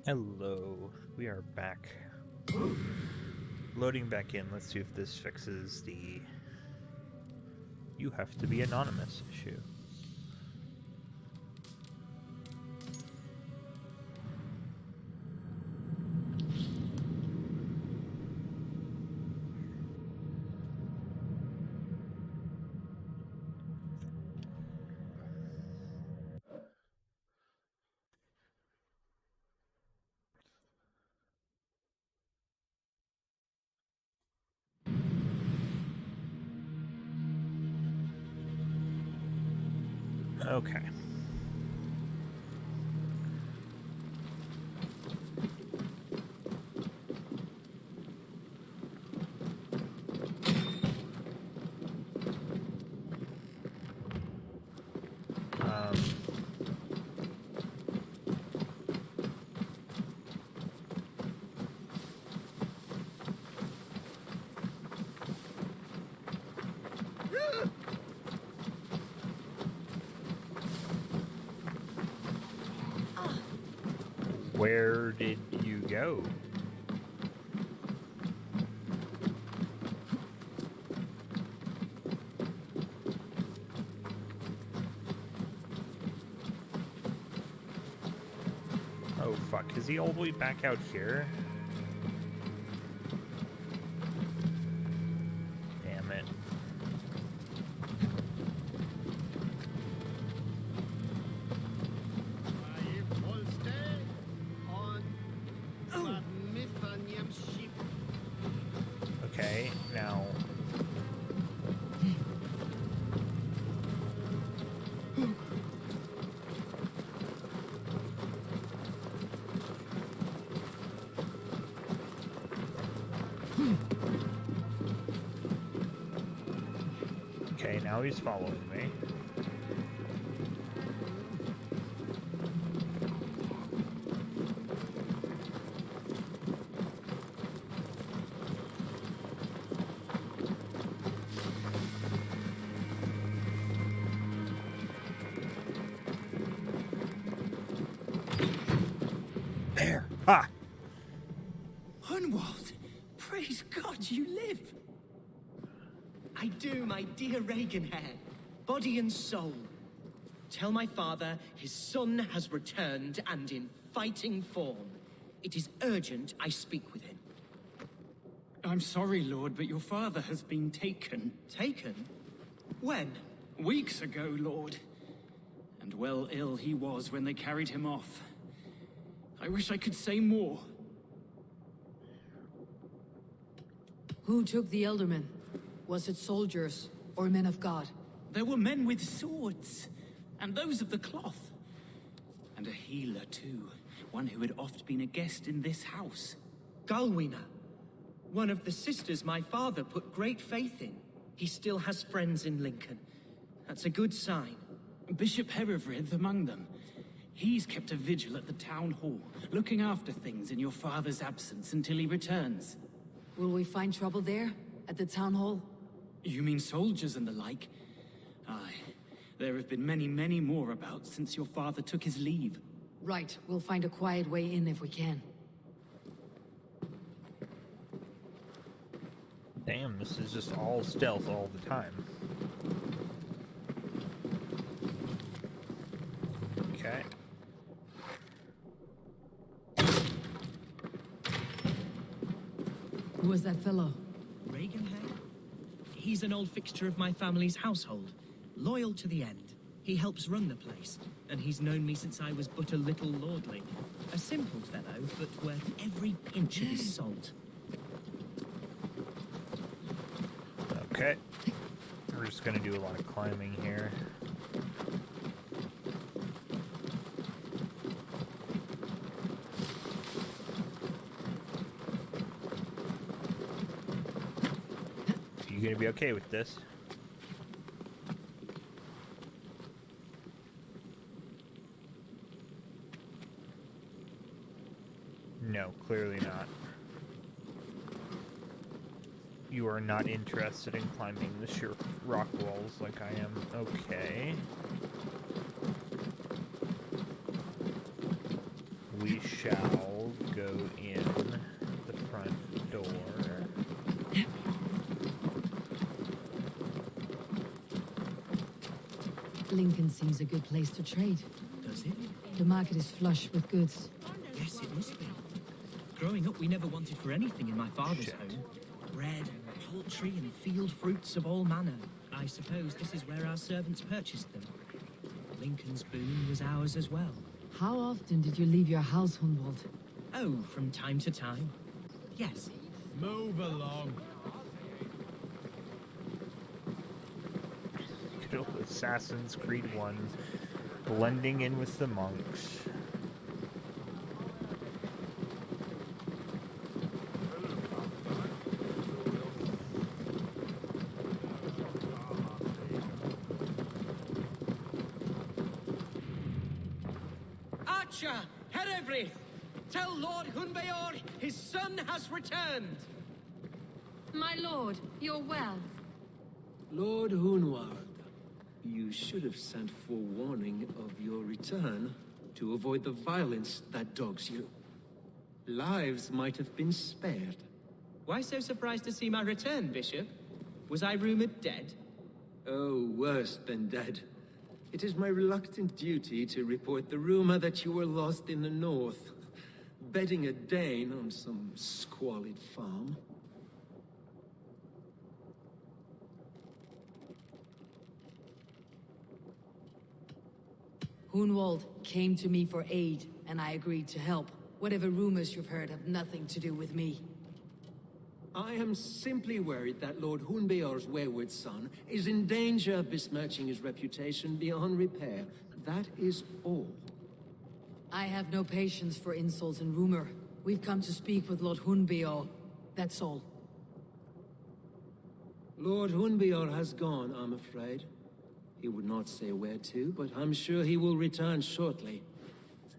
Hello, we are back. Loading back in. Let's see if this fixes the "you have to be anonymous" issue. Okay. Um, where did you go? Oh fuck, is he all the way back out here? Damn it. Okay, now... Okay, now he's following me. There! Ha! Hunwald, praise God you live. I do, my dear Regenhair, body and soul. Tell my father his son has returned and in fighting form. It is urgent I speak with him. I'm sorry, Lord, but your father has been taken. Taken? When? Weeks ago, Lord. And well ill he was when they carried him off. I wish I could say more. Who took the Elderman? Was it soldiers or men of God? There were men with swords, and those of the cloth. And a healer, too. One who had oft been a guest in this house. Galwina, one of the sisters my father put great faith in. He still has friends in Lincoln. That's a good sign. Bishop Herefrith among them. He's kept a vigil at the town hall, looking after things in your father's absence until he returns. Will we find trouble there? At the town hall? You mean soldiers and the like? Aye. There have been many, many more about since your father took his leave. Right, we'll find a quiet way in if we can. Damn, this is just all stealth all the time. Okay. Who was that fellow? Regenhair? He's an old fixture of my family's household. Loyal to the end. He helps run the place, and he's known me since I was but a little lordling. A simple fellow, but worth every pinch of his salt. Okay. We're just gonna do a lot of climbing here. You gonna be okay with this? No, clearly not. You are not interested in climbing the sheer rock walls like I am. Okay. We shall go in the front door. Lincoln seems a good place to trade. Does it? The market is flush with goods. Yes, it must be. Growing up, we never wanted for anything in my father's Shit. home. Bread, poultry, and field fruits of all manner. I suppose this is where our servants purchased them. Lincoln's boon was ours as well. How often did you leave your house, Hunwald? Oh, from time to time. Yes. Move along. Good old Assassin's Creed 1, blending in with the monks. Archer, Herewrith, tell Lord Hunbeor his son has returned. My lord, you're well. Lord Hunwald, you should have sent forewarning of your return to avoid the violence that dogs you. Lives might have been spared. Why so surprised to see my return, Bishop? Was I rumored dead? Oh, worse than dead. It is my reluctant duty to report the rumor that you were lost in the north, bedding a Dane on some squalid farm. Hunwald came to me for aid, and I agreed to help. Whatever rumors you've heard have nothing to do with me. I am simply worried that Lord Hunbeor's wayward son is in danger of besmirching his reputation beyond repair. That is all. I have no patience for insults and rumor. We've come to speak with Lord Hunbeor. That's all. Lord Hunbeor has gone, I'm afraid. He would not say where to, but I'm sure he will return shortly.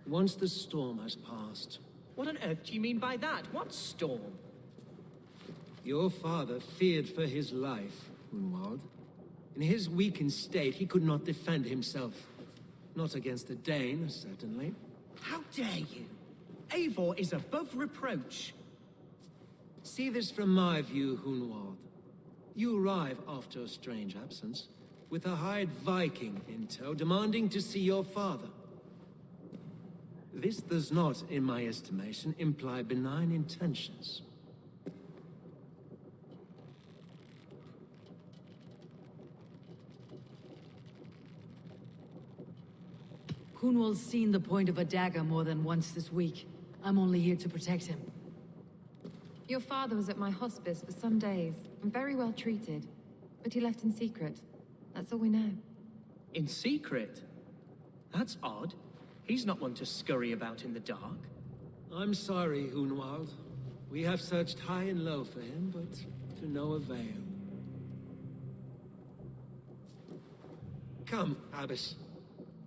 Once the storm has passed. What on earth do you mean by that? What storm? Your father feared for his life, Hunwald. In his weakened state, he could not defend himself. Not against a Dane, certainly. How dare you? Eivor is above reproach. See this from my view, Hunwald. You arrive after a strange absence, with a hired Viking in tow, demanding to see your father. This does not, in my estimation, imply benign intentions. Hunwald's seen the point of a dagger more than once this week. I'm only here to protect him. Your father was at my hospice for some days, and very well treated. But he left in secret. That's all we know. In secret? That's odd. He's not one to scurry about in the dark. I'm sorry, Hunwald. We have searched high and low for him, but to no avail. Come, Abbess.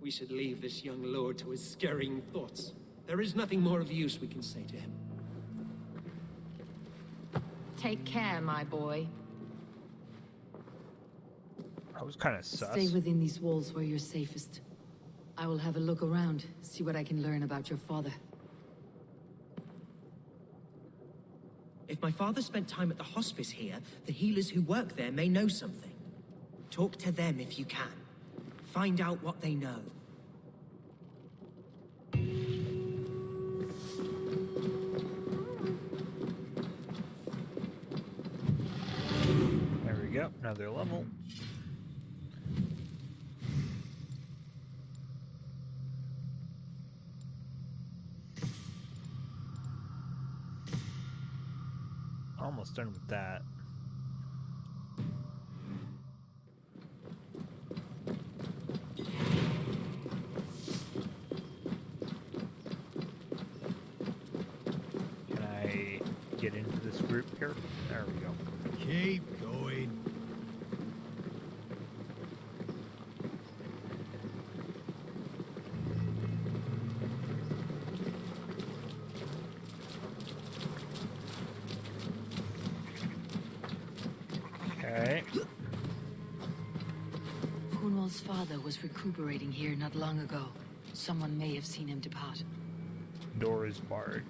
We should leave this young lord to his scurrying thoughts. There is nothing more of use we can say to him. Take care, my boy. I was kind of sus. Stay within these walls where you're safest. I will have a look around, see what I can learn about your father. If my father spent time at the hospice here, the healers who work there may know something. Talk to them if you can. Find out what they know. There we go, another level. Almost done with that. Can I get into this group here? There we go. Keep going. Okay. Hunwald's father was recuperating here not long ago. Someone may have seen him depart. Door is barred.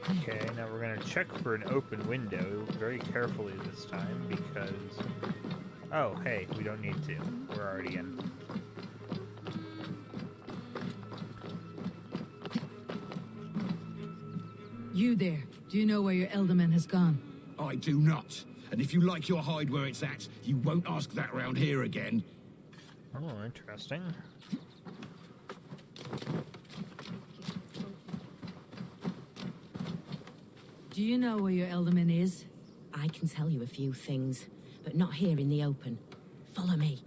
Okay, now we're gonna check for an open window very carefully this time because... Oh, hey, we don't need to. We're already in. You there, do you know where your Elderman has gone? I do not. And if you like your hide where it's at, you won't ask that round here again. Oh, interesting. Do you know where your Elderman is? I can tell you a few things, but not here in the open. Follow me.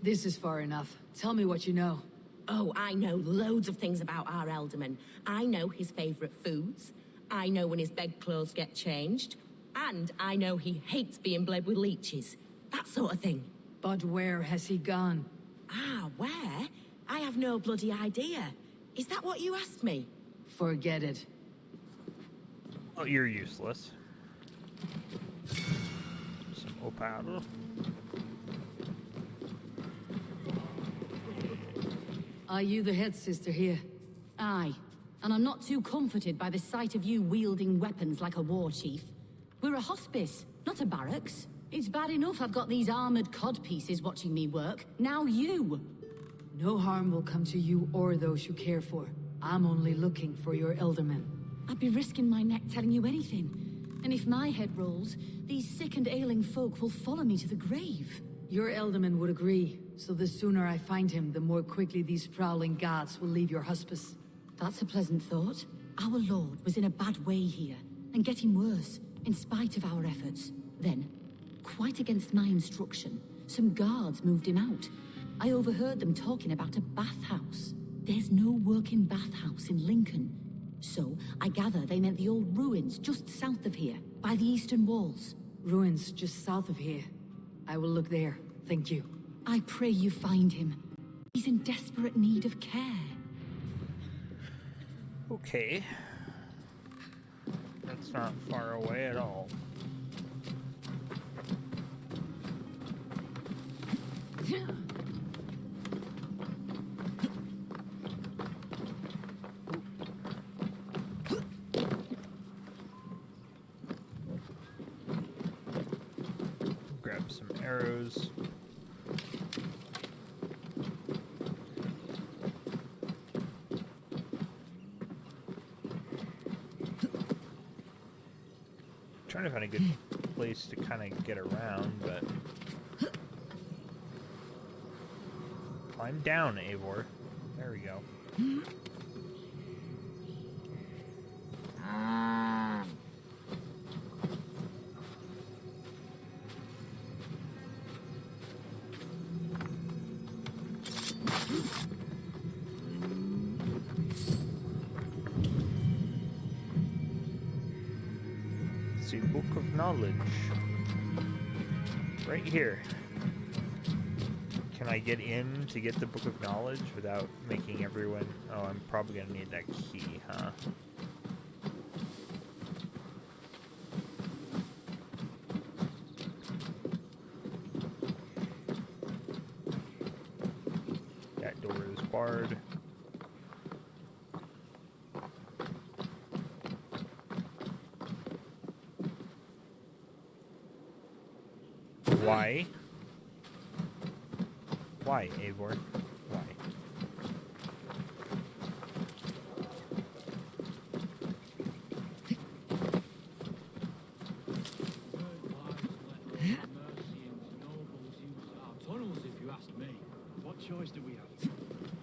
This is far enough. Tell me what you know. Oh, I know loads of things about our Elderman. I know his favorite foods. I know when his bedclothes get changed. And I know he hates being bled with leeches. That sort of thing. But where has he gone? Ah, where? I have no bloody idea. Is that what you asked me? Forget it. Oh, you're useless. Some opal. Are you the head sister here? Aye, and I'm not too comforted by the sight of you wielding weapons like a war chief. We're a hospice, not a barracks. It's bad enough I've got these armored codpieces watching me work. Now you! No harm will come to you or those you care for. I'm only looking for your Elderman. I'd be risking my neck telling you anything. And if my head rolls, these sick and ailing folk will follow me to the grave. Your Elderman would agree, so the sooner I find him, the more quickly these prowling gods will leave your hospice. That's a pleasant thought. Our lord was in a bad way here, and getting worse, in spite of our efforts. Then, quite against my instruction, some guards moved him out. I overheard them talking about a bathhouse. There's no working bathhouse in Lincoln. So, I gather they meant the old ruins just south of here, by the eastern walls. Ruins just south of here. I will look there, thank you. I pray you find him. He's in desperate need of care. Okay. That's not far away at all. Grab some arrows. Trying to find a good place to kind of get around, but climb down, Eivor. There we go. See, Book of Knowledge. Right here. Can I get in to get the Book of Knowledge without making everyone... Oh, I'm probably gonna need that key, huh? That door is barred. Why? Why, Eivor? Why? Tunnels, if you ask me. What choice do we have?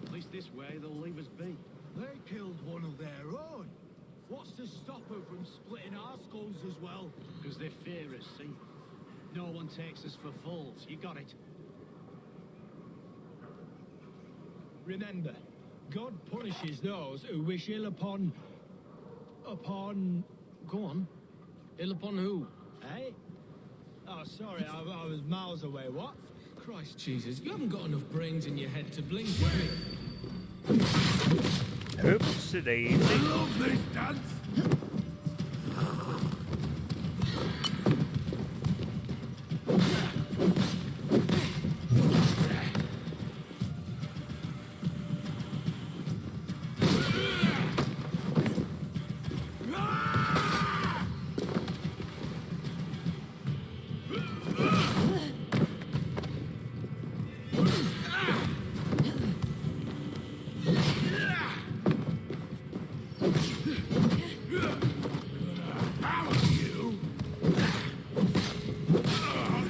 At least this way they'll leave us be. They killed one of their own. What's to stop them from splitting our skulls as well? Because they fear us, see? No one takes us for fools. You got it. Remember, God punishes those who wish ill upon... Go on. Ill upon who? Hey? Oh, sorry, I was miles away. What? Christ Jesus, you haven't got enough brains in your head to blink, have you? Oops, daisy. I love this dance.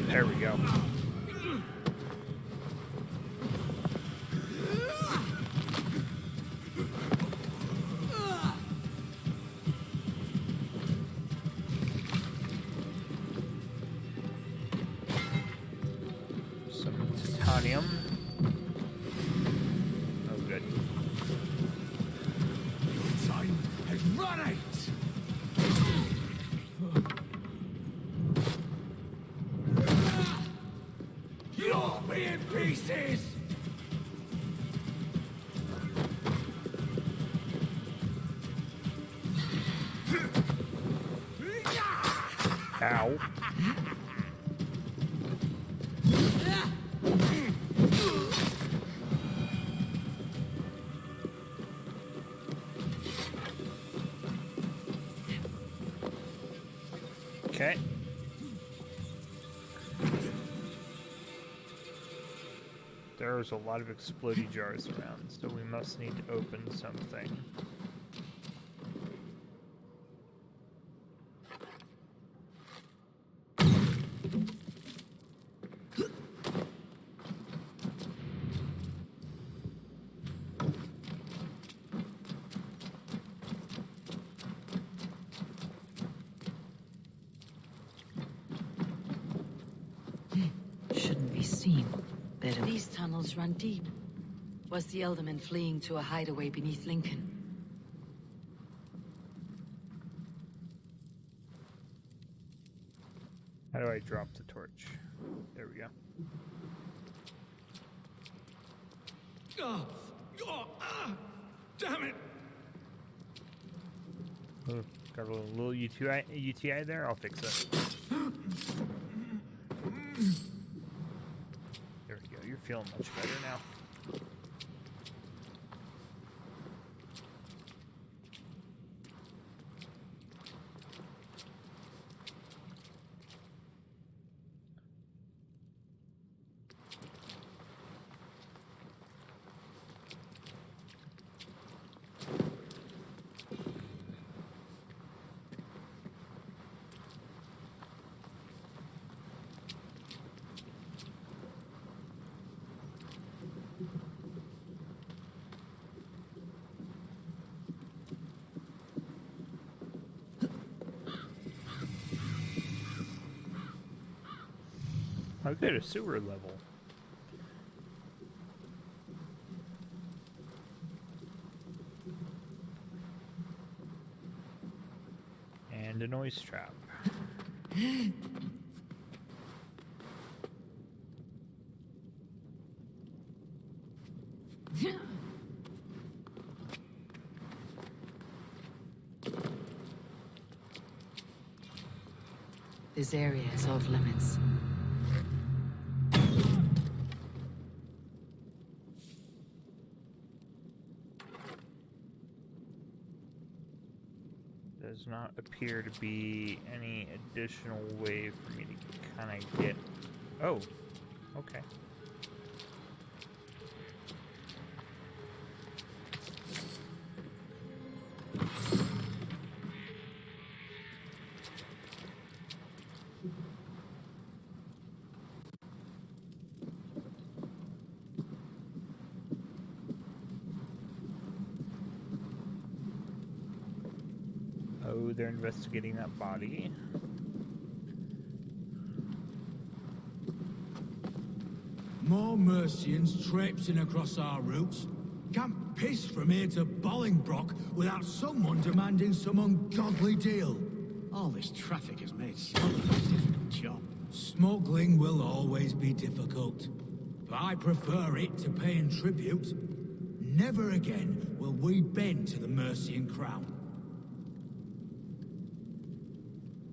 There we go. Some titanium. Oh, good. Time has run out. You'll be in pieces. Ow. Okay. There's a lot of explodey jars around, so we must need to open something. Shouldn't be seen. These tunnels run deep. Was the Elderman fleeing to a hideaway beneath Lincoln? How do I drop the torch? There we go. Damn it! Oh, got a little UTI there. I'll fix it. There we go. You're feeling much better now. I'll get a sewer level. And a noise trap. This area is off limits. Does not appear to be any additional way for me to kind of get... Oh, okay. Oh, they're investigating that body. More Mercians traipsing across our routes. Can't piss from here to Bolingbroke without someone demanding some ungodly deal. All this traffic has made sluggish. Smuggling will always be difficult, but I prefer it to paying tribute. Never again will we bend to the Mercian crown.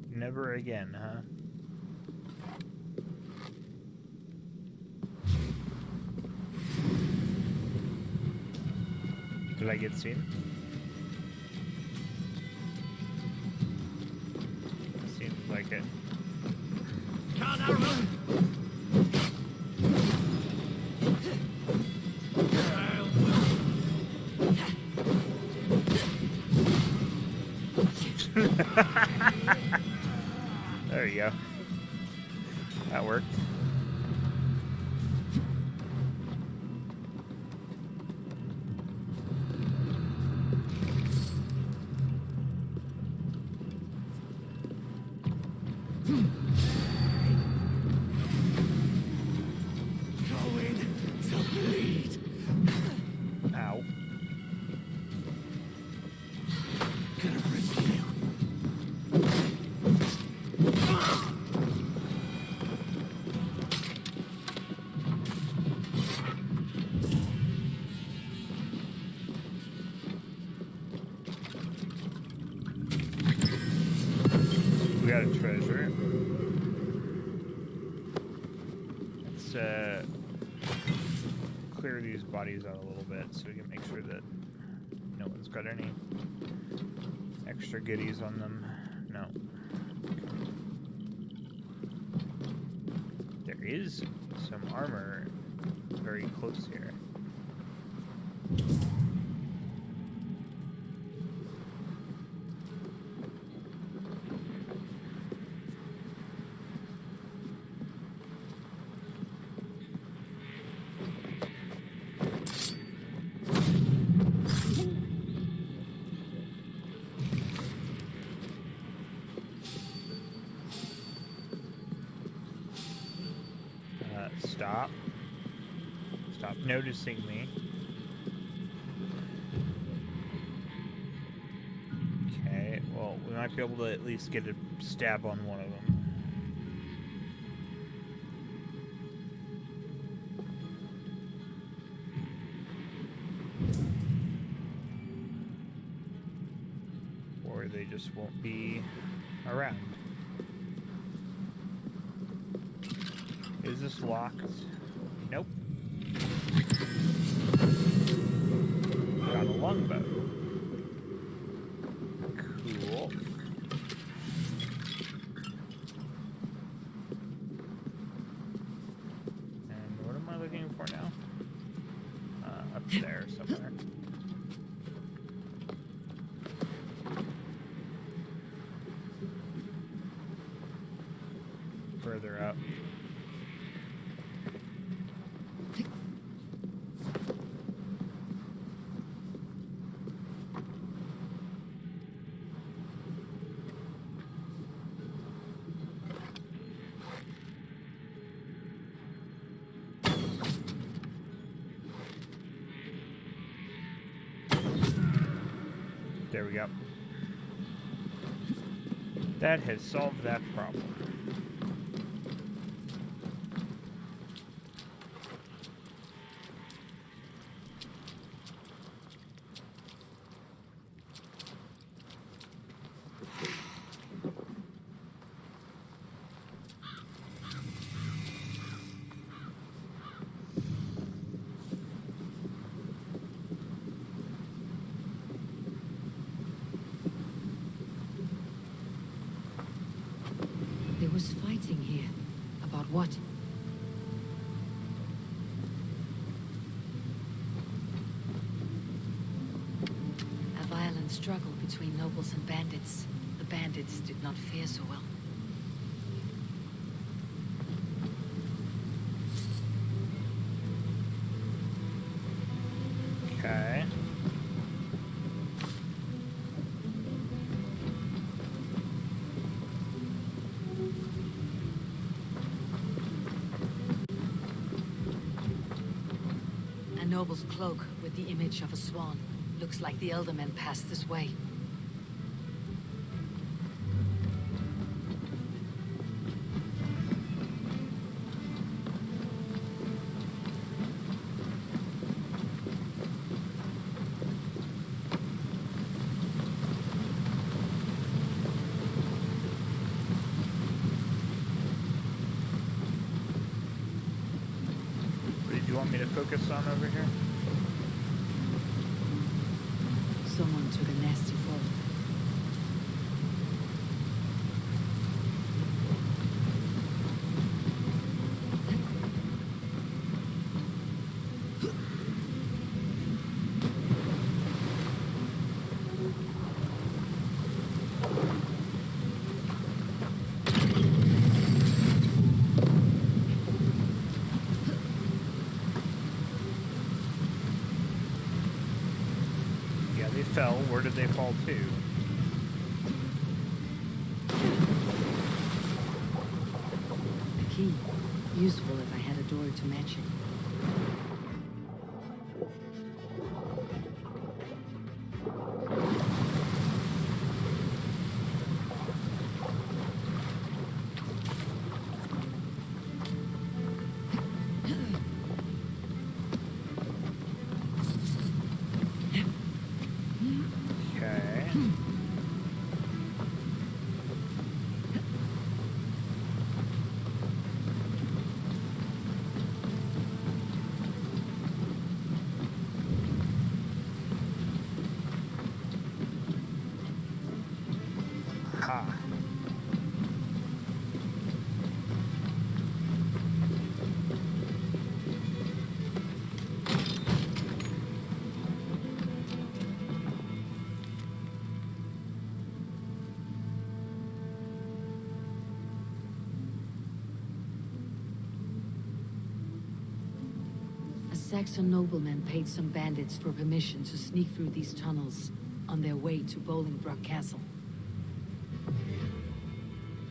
Never again, huh? Did I get seen? Seems like it. Can't I run? There you go. That worked. Going to bleed. Ow. Gonna rescue you. We got a treasure. Let's clear these bodies out a little bit so we can make sure that no one's got any extra goodies on them. No. There is some armor very close here. Stop noticing me. Okay, well, we might be able to at least get a stab on one of them. Or they just won't be around. Is this locked? Nope. Got a longbow. Cool. And what am I looking for now? Up there somewhere. Further up. There we go. That has solved that problem. There was fighting here. About what? A violent struggle between nobles and bandits. The bandits did not fare so well. Okay. A noble's cloak with the image of a swan. Looks like the Eldermen passed this way. want me to focus on over here? Someone took a nasty fall. Yeah, they fell. Where did they fall to? A key. Useful if I had a door to match it. Okay. Ha. A Saxon nobleman paid some bandits for permission to sneak through these tunnels on their way to Bolingbroke Castle.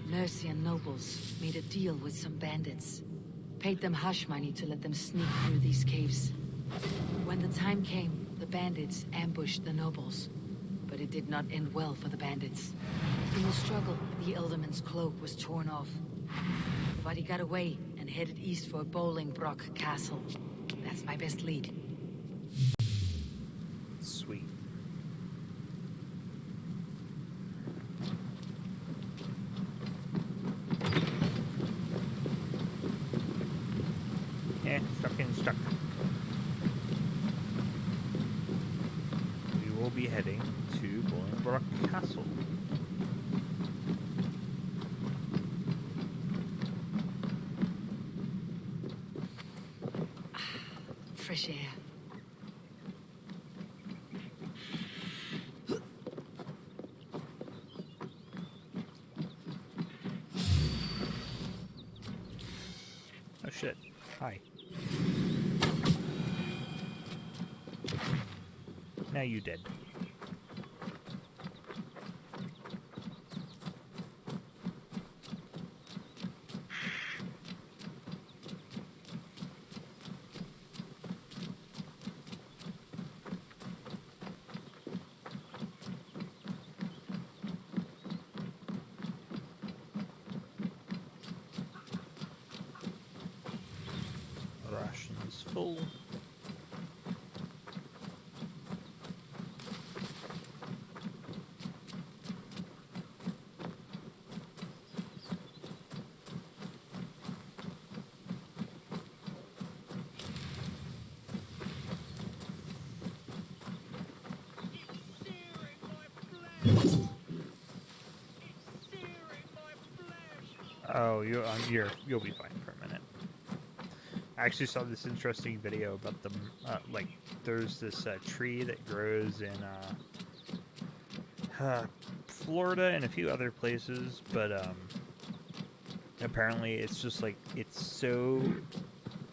Mercian nobles made a deal with some bandits, paid them hush money to let them sneak through these caves. When the time came, the bandits ambushed the nobles, but it did not end well for the bandits. In the struggle, the Elderman's cloak was torn off, but he got away and headed east for Bolingbroke Castle. That's my best lead. Sweet. Stuck in stuck. We will be heading to Bolingbroke Castle. Fresh air. Oh shit. Hi. Now you did. Rations full. Oh, you'll be fine for a minute. I actually saw this interesting video about them. Like, there's this tree that grows in Florida and a few other places, but apparently it's just like it's so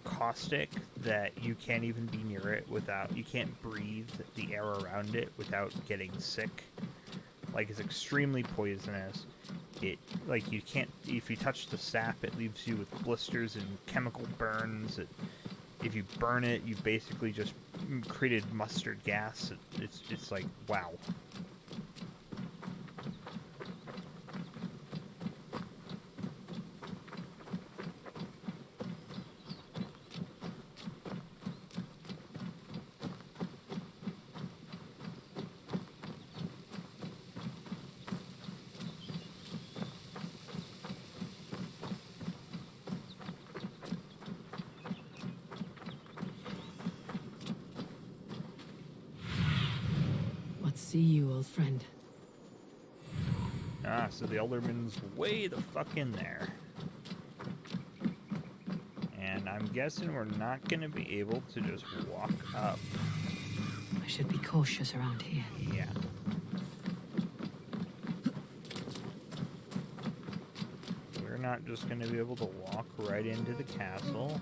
caustic that you can't even be near it without you can't breathe the air around it without getting sick. Like, it's extremely poisonous. It, like, you can't, if you touch the sap, it leaves you with blisters and chemical burns. If you burn it, you basically just created mustard gas. It's like, wow. see you, old friend. Ah, so the Alderman's way the fuck in there. And I'm guessing we're not going to be able to just walk up. I should be cautious around here. Yeah. We're not just going to be able to walk right into the castle.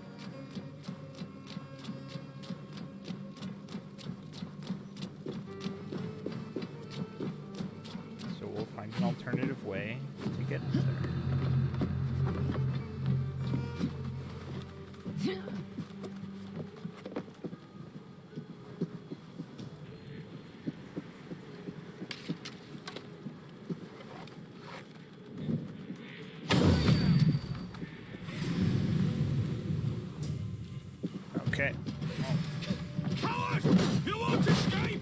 So we'll find an alternative way to get in there. Okay. Cowards! You won't escape!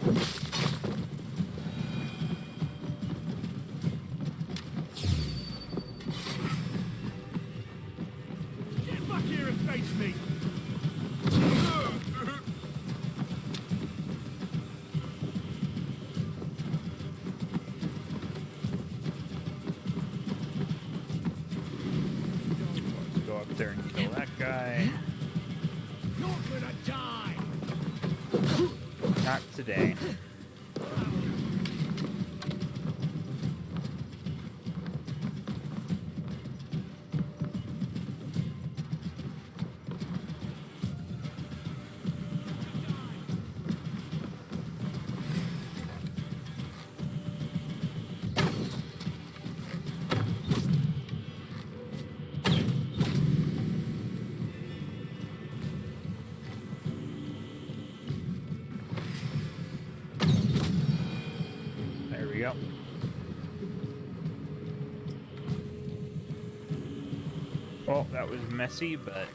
Get back here and face me! Let's go up there and kill that guy. You're gonna die! Not today. There we go. Well, that was messy, but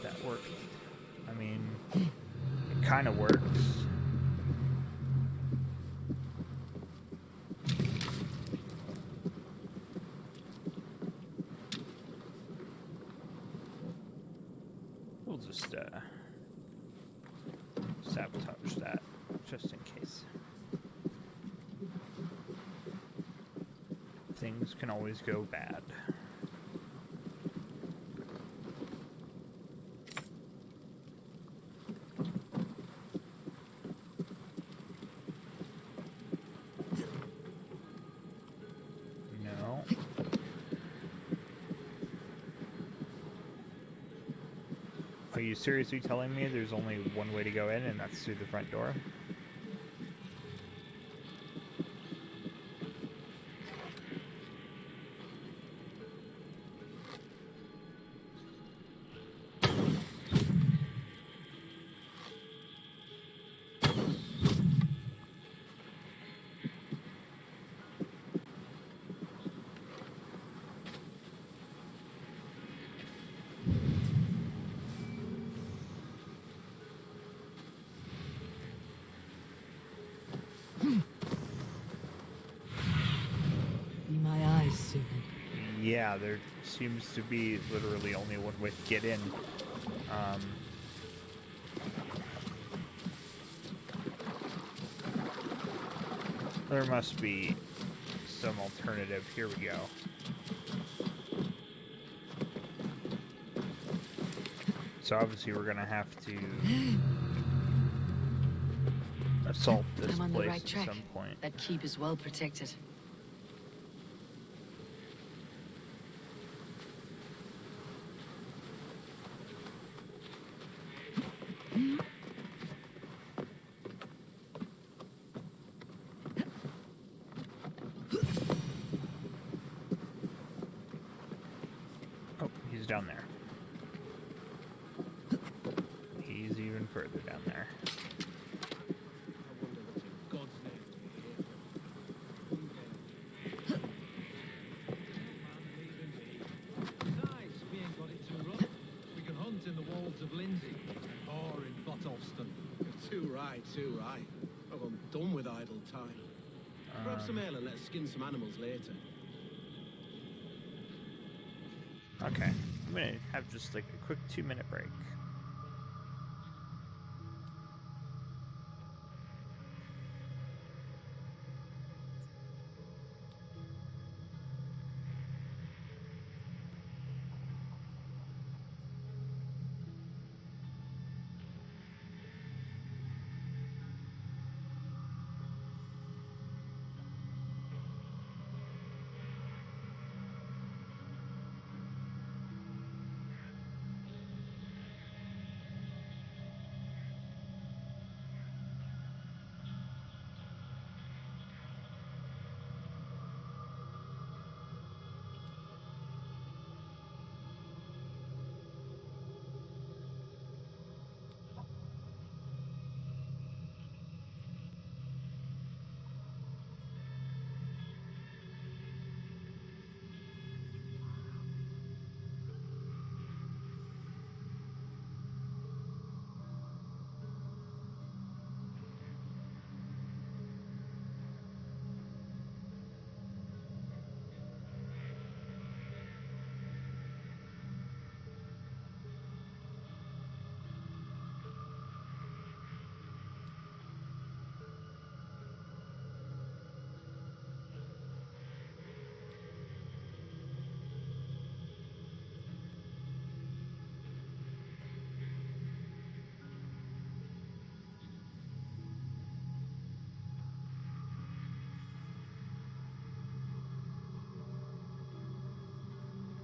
that worked. I mean, it kind of works. We'll just sabotage that just in case. Things can always go bad. No. Are you seriously telling me there's only one way to go in, and that's through the front door? In my eyes, soon. Yeah, there seems to be literally only one way to get in. There must be some alternative. Here we go. So obviously we're gonna have to assault this I'm on the place right at track. some point. That keep is well protected. Oh, he's down there. He's even further down there. Too right. Oh, I'm done with idle time. Grab some ale and let's skin some animals later. I'm gonna have just like a quick 2-minute break.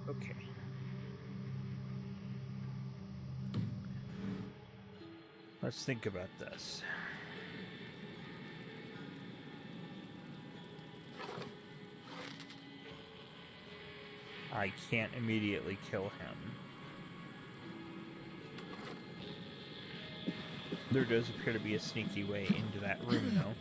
Okay. Let's think about this. I can't immediately kill him. There does appear to be a sneaky way into that room, though.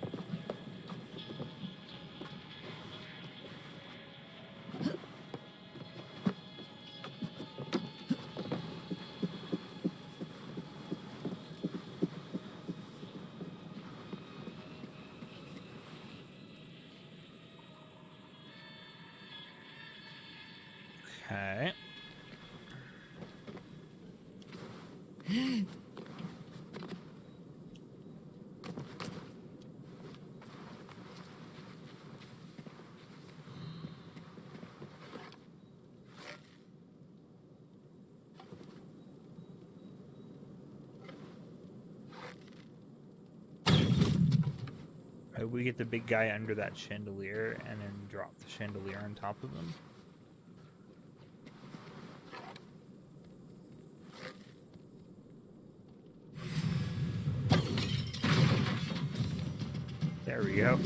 Okay. We get the big guy under that chandelier and then drop the chandelier on top of him. There we go.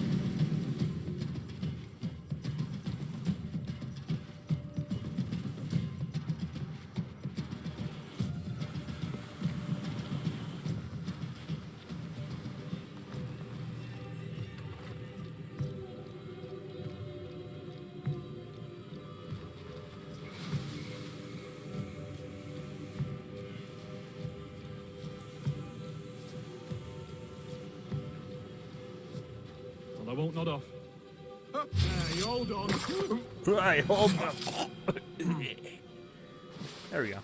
Well, I won't nod off. Hey, hold on. Right, hold on. There we go.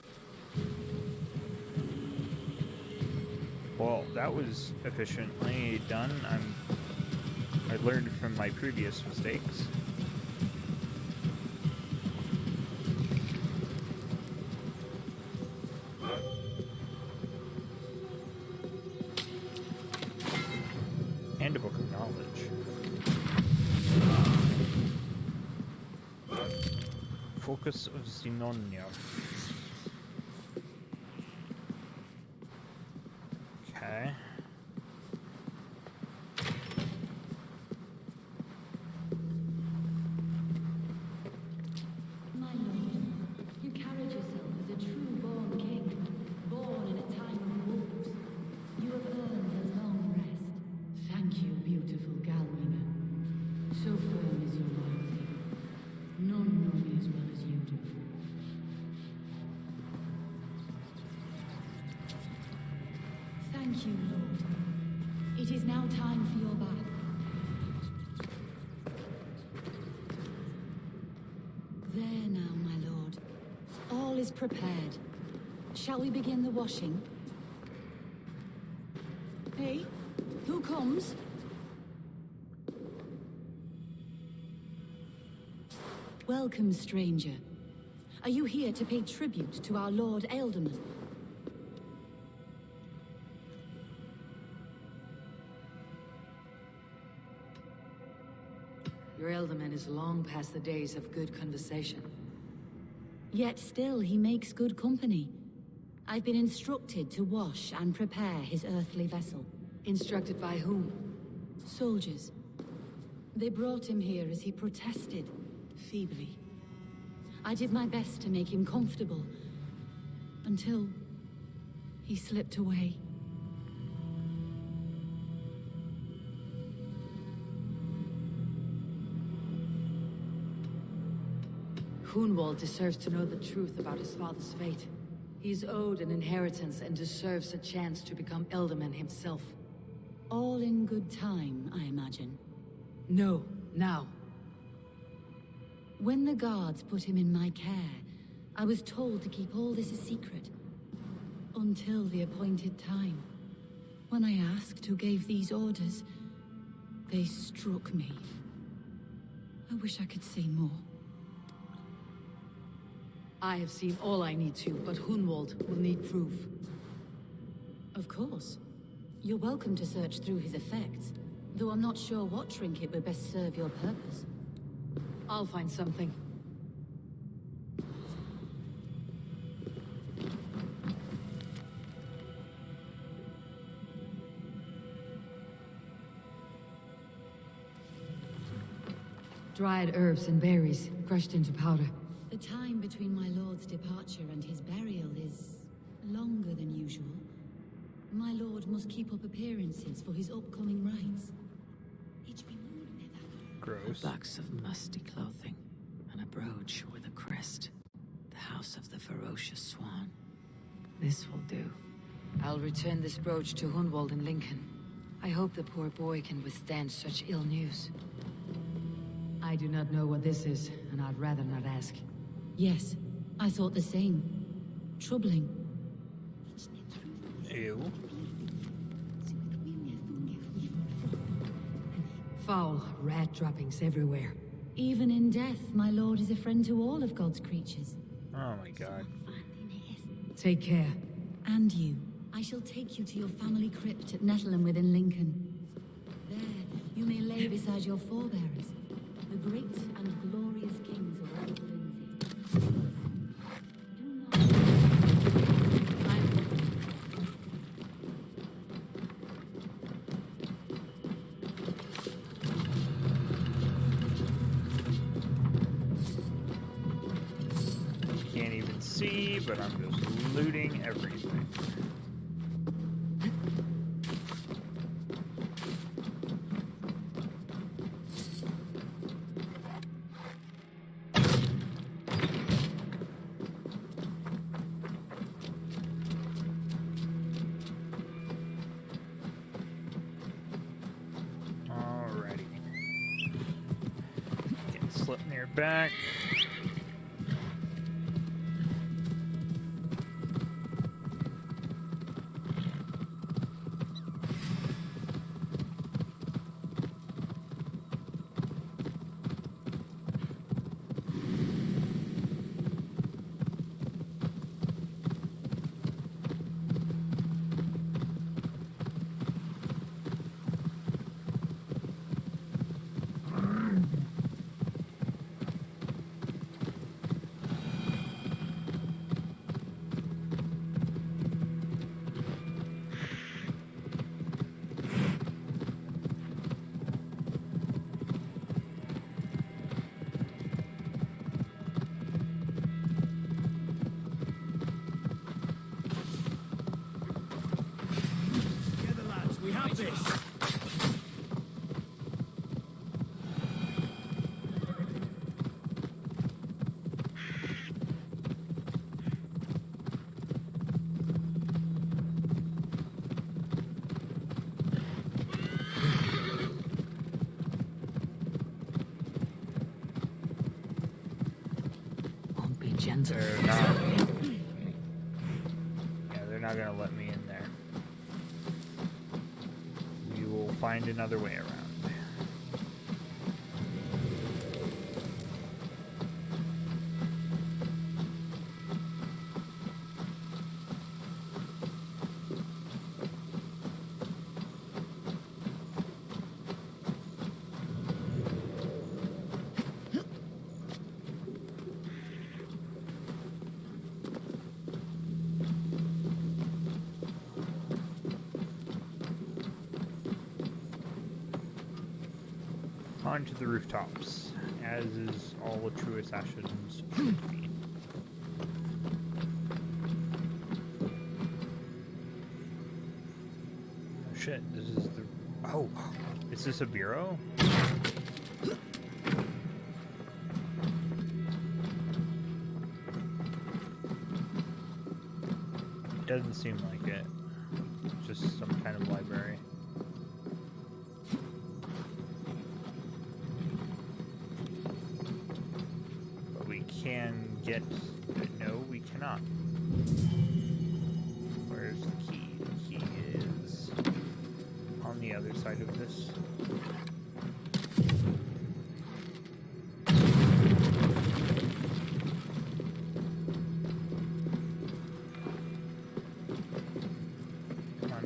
Well, that was efficiently done. I learned from my previous mistakes. And a book of knowledge. Focus of Zenonia. Okay. My lord, you carried yourself as a true-born king, born in a time of wolves. You have earned a long rest. Thank you, beautiful Galwinger. So firm is your loyalty. None know me as well as you do. Thank you, Lord. It is now time for your bath. There now, my lord. All is prepared. Shall we begin the washing? Hey, who comes? Welcome, stranger. Are you here to pay tribute to our Lord Ealdorman? Your Ealdorman is long past the days of good conversation. Yet still he makes good company. I've been instructed to wash and prepare his earthly vessel. Instructed by whom? Soldiers. They brought him here as he protested, feebly. I did my best to make him comfortable, until he slipped away. Hunwald deserves to know the truth about his father's fate. He's owed an inheritance and deserves a chance to become Ealdorman himself. All in good time, I imagine. No, now. When the guards put him in my care, I was told to keep all this a secret. Until the appointed time. When I asked who gave these orders, they struck me. I wish I could say more. I have seen all I need to, but Hunwald will need proof. Of course. You're welcome to search through his effects, though I'm not sure what trinket would best serve your purpose. I'll find something. Dried herbs and berries, crushed into powder. The time between my lord's departure and his burial is longer than usual. My lord must keep up appearances for his upcoming rites. Gross. A box of musty clothing, and a brooch with a crest. The house of the ferocious swan. This will do. I'll return this brooch to Hunwald in Lincoln. I hope the poor boy can withstand such ill news. I do not know what this is, and I'd rather not ask. Yes, I thought the same. Troubling. Ew. Foul rat droppings everywhere. Even in death, my lord is a friend to all of God's creatures. Oh my god. Take care. And you. I shall take you to your family crypt at Nettleton within Lincoln. There, you may lay beside your forebearers, the great and glorious kings of all Lindsey. Can't even see, but I'm just looting everything. Alrighty. Get Slipnir back. Together, lads, we have this. Won't be gentle. They're not not gonna let me in there. We will find another way around. Onto the rooftops, as is all true assassins should be. Oh shit, this is the... Oh, is this a bureau? Doesn't seem like it. Just some kind of library. Can get... No, we cannot. Where's the key? The key is on the other side of this. Come on.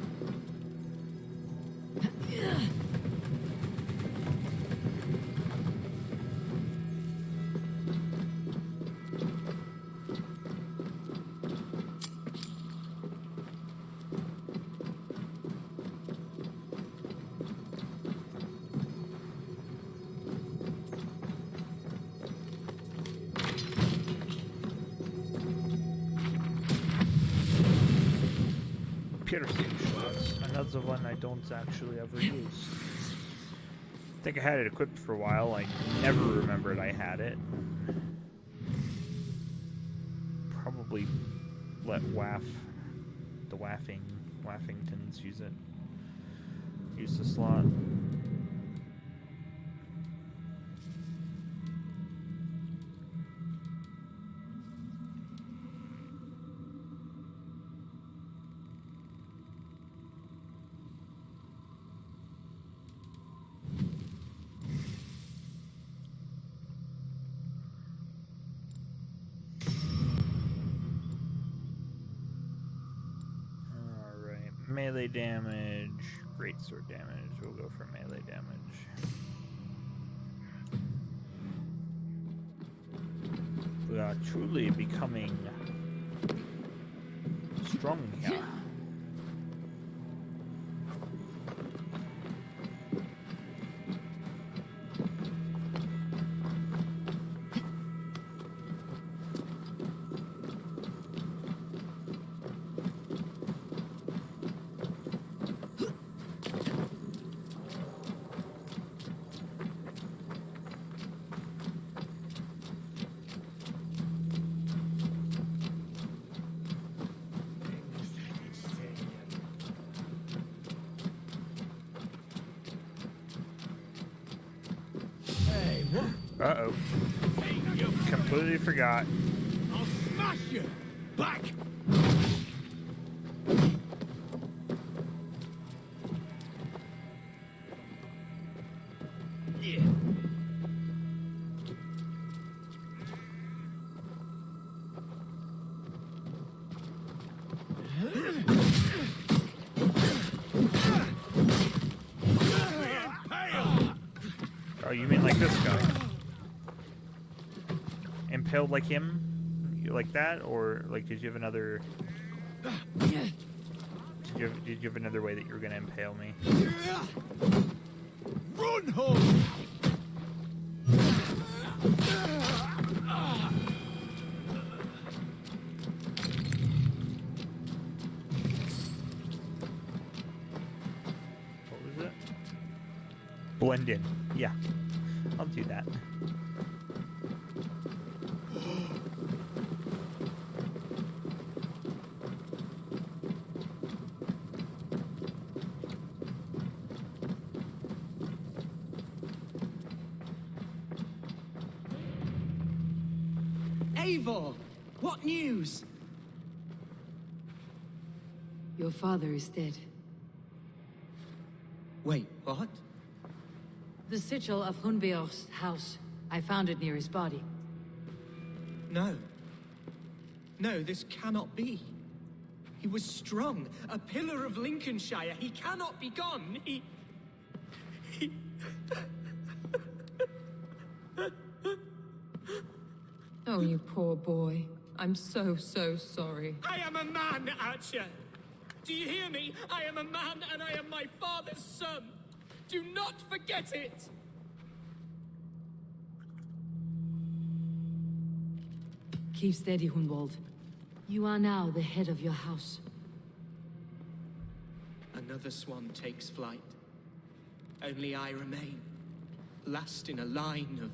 Piercing shots. Another one I don't actually ever use. I think I had it equipped for a while. I never remembered I had it. Probably let the Waffingtons use it. Use the slot. Melee damage, greatsword damage. We'll go for melee damage. We are truly becoming strong here. Uh-oh. Completely forgot. I'll smash you! Back! Yeah. Oh, you mean like this guy? Impaled like him? You like that? Or, like, did you have another... Did you have another way that you were going to impale me? Run home! What was it? Blend in. Yeah. I'll do that. Eivor, what news? Your father is dead. Wait, what? The sigil of Hunbeor's house. I found it near his body. No. No, this cannot be. He was strong, a pillar of Lincolnshire. He cannot be gone. He... Oh, you poor boy. I'm so sorry. I am a man, Archer. Do you hear me? I am a man and I am my father's son. Do not forget it. Keep steady, Hunwald. You are now the head of your house. Another swan takes flight. Only I remain, last in a line of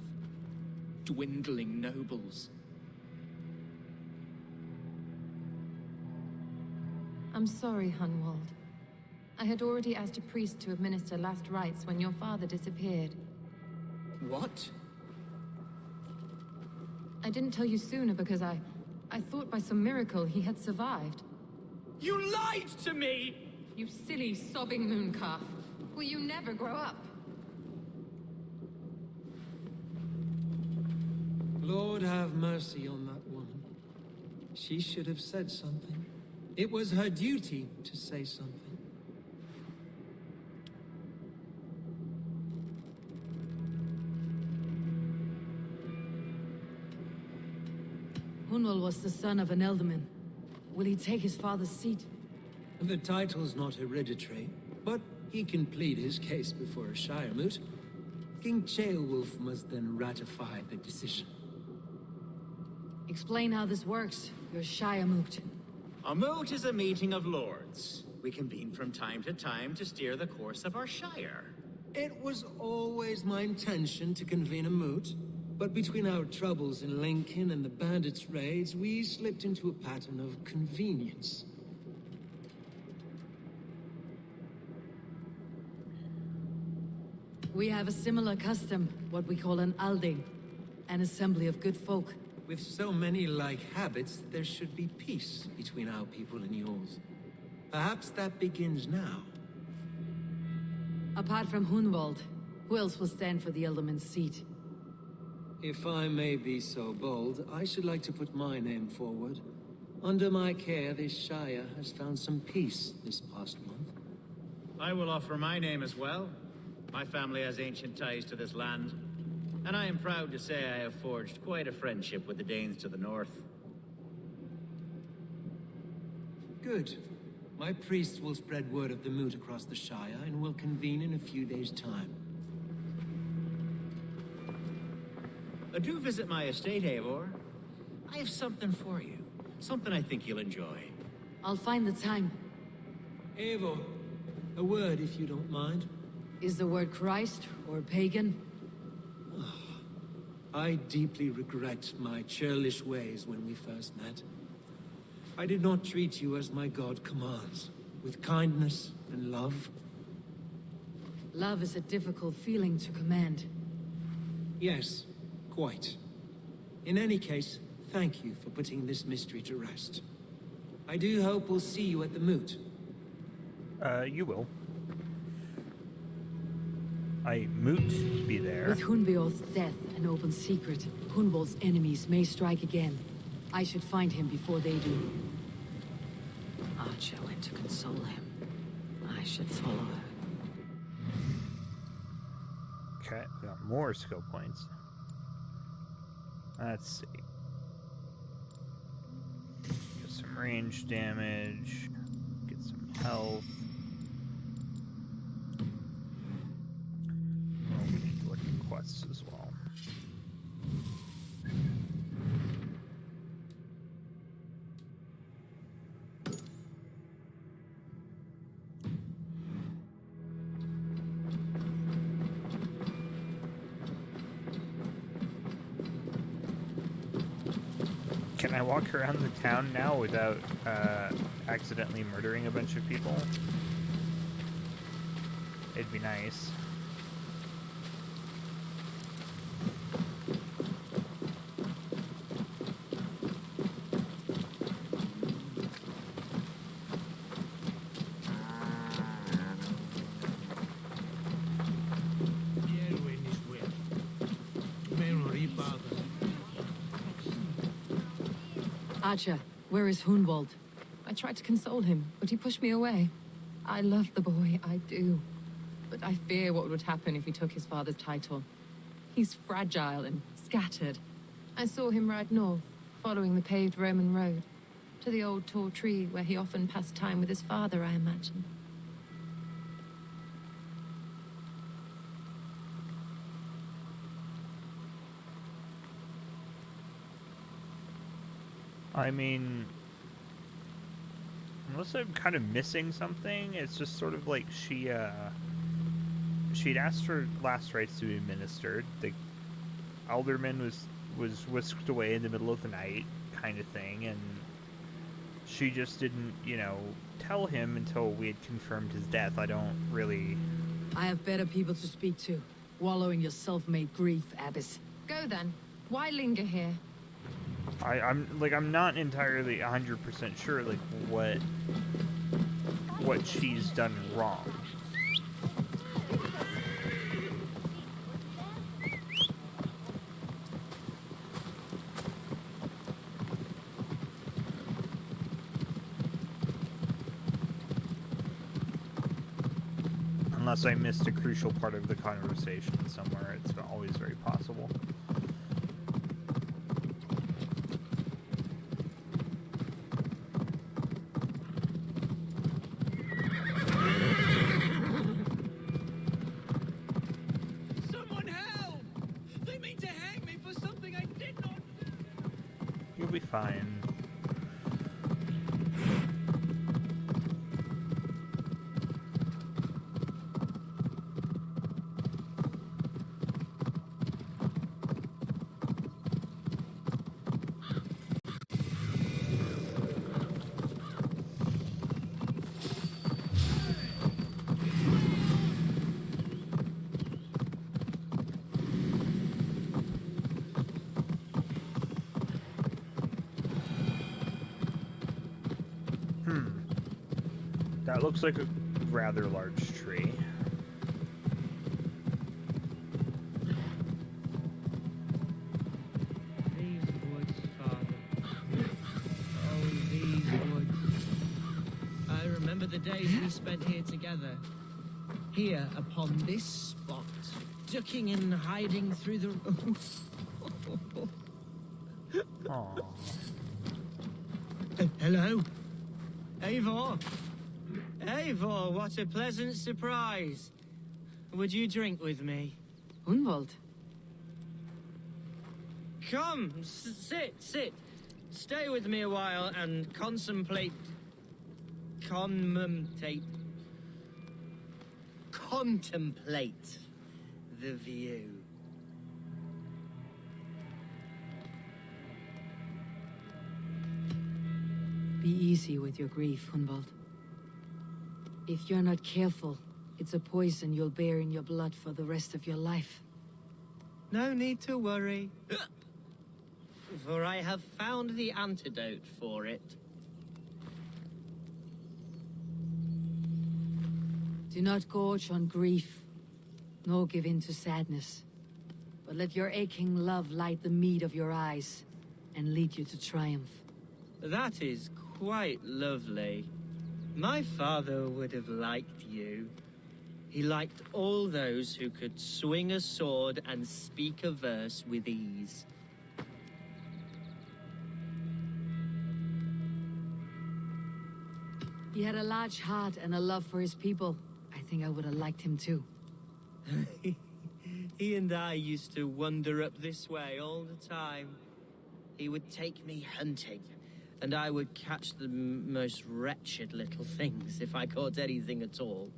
dwindling nobles. I'm sorry, Hunwald. I had already asked a priest to administer last rites when your father disappeared. What? I didn't tell you sooner because I thought by some miracle he had survived. You lied to me! You silly, sobbing mooncalf. Will you never grow up? Lord have mercy on that woman. She should have said something. It was her duty to say something. Hunwald was the son of an ealdorman. Will he take his father's seat? The title's not hereditary, but he can plead his case before a Shire moot. King Ceolwulf must then ratify the decision. Explain how this works. Your Shire moot. A moot is a meeting of lords. We convene from time to time to steer the course of our Shire. It was always my intention to convene a moot, but between our troubles in Lincoln and the bandits' raids, we slipped into a pattern of convenience. We have a similar custom, what we call an alding, an assembly of good folk. With so many like habits, there should be peace between our people and yours. Perhaps that begins now. Apart from Hunwald, who else will stand for the ealdorman's seat? If I may be so bold, I should like to put my name forward. Under my care, this Shire has found some peace this past month. I will offer my name as well. My family has ancient ties to this land, and I am proud to say I have forged quite a friendship with the Danes to the north. Good. My priests will spread word of the moot across the Shire and will convene in a few days' time. Do visit my estate, Eivor. I have something for you. Something I think you'll enjoy. I'll find the time. Eivor, a word if you don't mind. Is the word Christ or pagan? I deeply regret my churlish ways when we first met. I did not treat you as my god commands, with kindness and love. Love is a difficult feeling to command. Yes, quite. In any case, thank you for putting this mystery to rest. I do hope we'll see you at the moot. You will. I moot be there. With Hunbeor's death an open secret, Hunwald's enemies may strike again. I should find him before they do. Archer went to console him. I should follow her. Okay, we got more skill points. Let's see. Get some range damage. Get some health. Oh, we need to look at quests as well. Can I walk around the town now without accidentally murdering a bunch of people? It'd be nice. Archer, where is Hunwald? I tried to console him, but he pushed me away. I love the boy, I do. But I fear what would happen if he took his father's title. He's fragile and scattered. I saw him ride north, following the paved Roman road, to the old tall tree where he often passed time with his father, I imagine. I mean, unless I'm kind of missing something, it's just sort of like she'd asked for last rites to be administered. The alderman was whisked away in the middle of the night, kind of thing, and she just didn't, tell him until we had confirmed his death. I don't really... I have better people to speak to. Wallow in your self-made grief, Abbess. Go then. Why linger here? I'm not entirely 100% sure, like, what she's done wrong. Unless I missed a crucial part of the conversation somewhere, it's always very possible. Someone help! They mean to hang me for something I did not do! You'll be fine. That looks like a rather large tree. These woods, Father. Oh, these woods. I remember the days we spent here together. Here, upon this spot. Ducking and hiding through the... Aww. Hello? Eivor? Eivor, what a pleasant surprise. Would you drink with me? Hunwald? Come, sit. Stay with me a while and contemplate the view. Be easy with your grief, Hunwald. If you're not careful, it's a poison you'll bear in your blood for the rest of your life. No need to worry. For I have found the antidote for it. Do not gorge on grief, nor give in to sadness. But let your aching love light the mead of your eyes and lead you to triumph. That is quite lovely. My father would have liked you. He liked all those who could swing a sword and speak a verse with ease. He had a large heart and a love for his people. I think I would have liked him too. He and I used to wander up this way all the time. He would take me hunting, and I would catch the most wretched little things if I caught anything at all.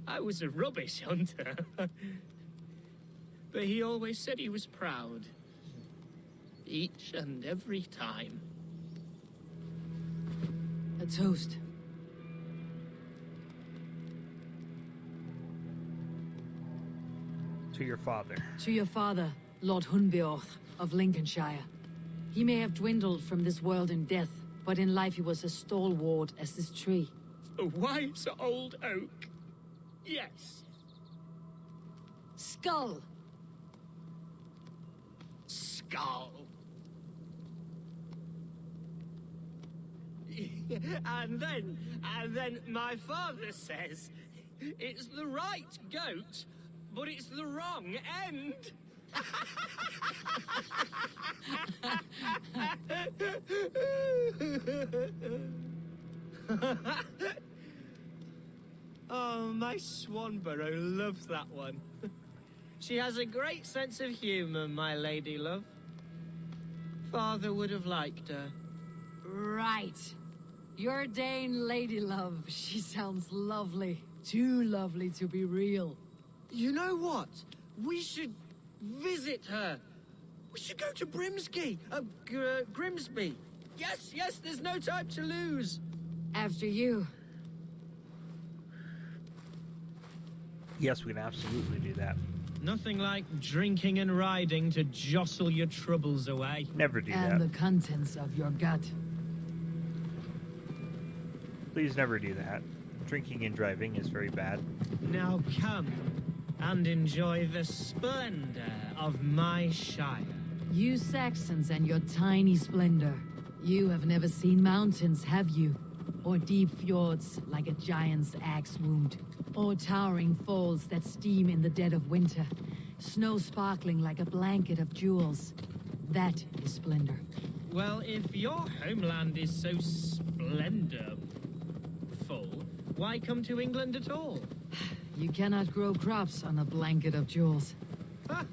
I was a rubbish hunter. But he always said he was proud. Each and every time. A toast. To your father. To your father, Lord Hunbeorth of Lincolnshire. He may have dwindled from this world in death, but in life he was as stalwart as this tree. A wise old oak. Yes. Skull! Skull. and then my father says it's the right goat, but it's the wrong end. Oh, my Swanborough loves that one. She has a great sense of humor, my lady love. Father would have liked her. Right. Your Dane lady love. She sounds lovely. Too lovely to be real. You know what? We should visit her. We should go to Grimsby. Yes, there's no time to lose. After you. Yes, we can absolutely do that. Nothing like drinking and riding to jostle your troubles away. Never do And that. the contents of your gut. Please never do that. Drinking and driving is very bad. Now come and enjoy the splendor of my shire. You Saxons and your tiny splendor. You have never seen mountains, have you? Or deep fjords like a giant's axe wound. Or towering falls that steam in the dead of winter. Snow sparkling like a blanket of jewels. That is splendor. Well, if your homeland is so splendorful, why come to England at all? You cannot grow crops on a blanket of jewels. Ha!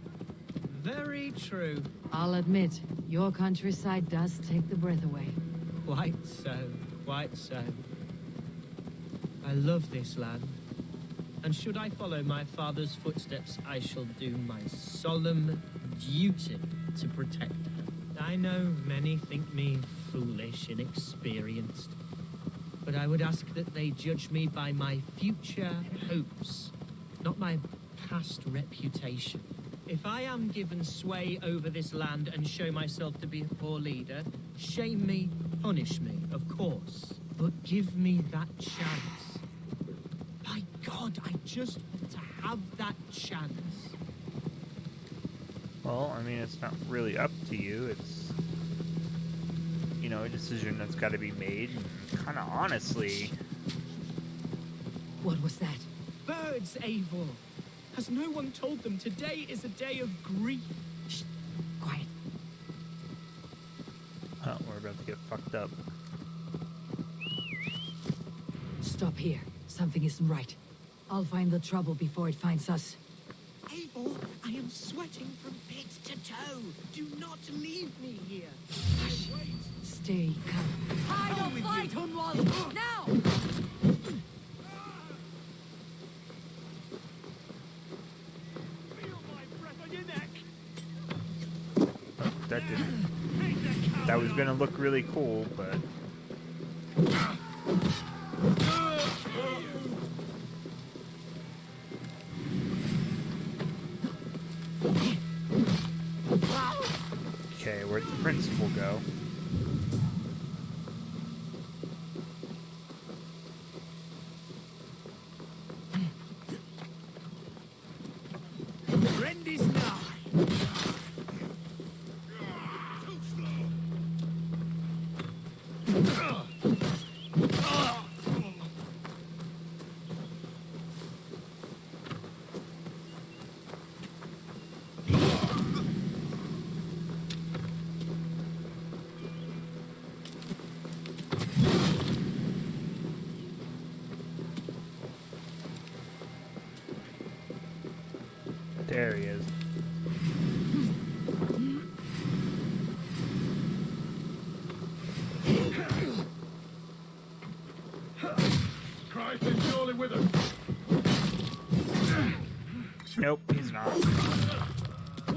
Very true. I'll admit, your countryside does take the breath away. Quite so, quite so. I love this land. And should I follow my father's footsteps, I shall do my solemn duty to protect her. I know many think me foolish, inexperienced, but I would ask that they judge me by my future hopes, not my past reputation. If I am given sway over this land and show myself to be a poor leader, shame me, punish me, of course, but give me that chance. By God, I just want to have that chance. Well, I mean, it's not really up to you. It's, you know, a decision that's got to be made. Kind of honestly. What was that? Birds, Eivor. Has no one told them today is a day of grief? Shh. Quiet. Oh, we're about to get fucked up. Stop here. Something isn't right. I'll find the trouble before it finds us. Eivor, I am sweating from pit to toe. Do not leave me here. Hush. Stay calm. Hide or fight, Hunwald! Now! Feel my breath on your neck. That didn't. That was gonna look really cool, but. Okay, where'd the principal go? Friend is nigh. There he is. Christ is surely with us. Nope, he's not.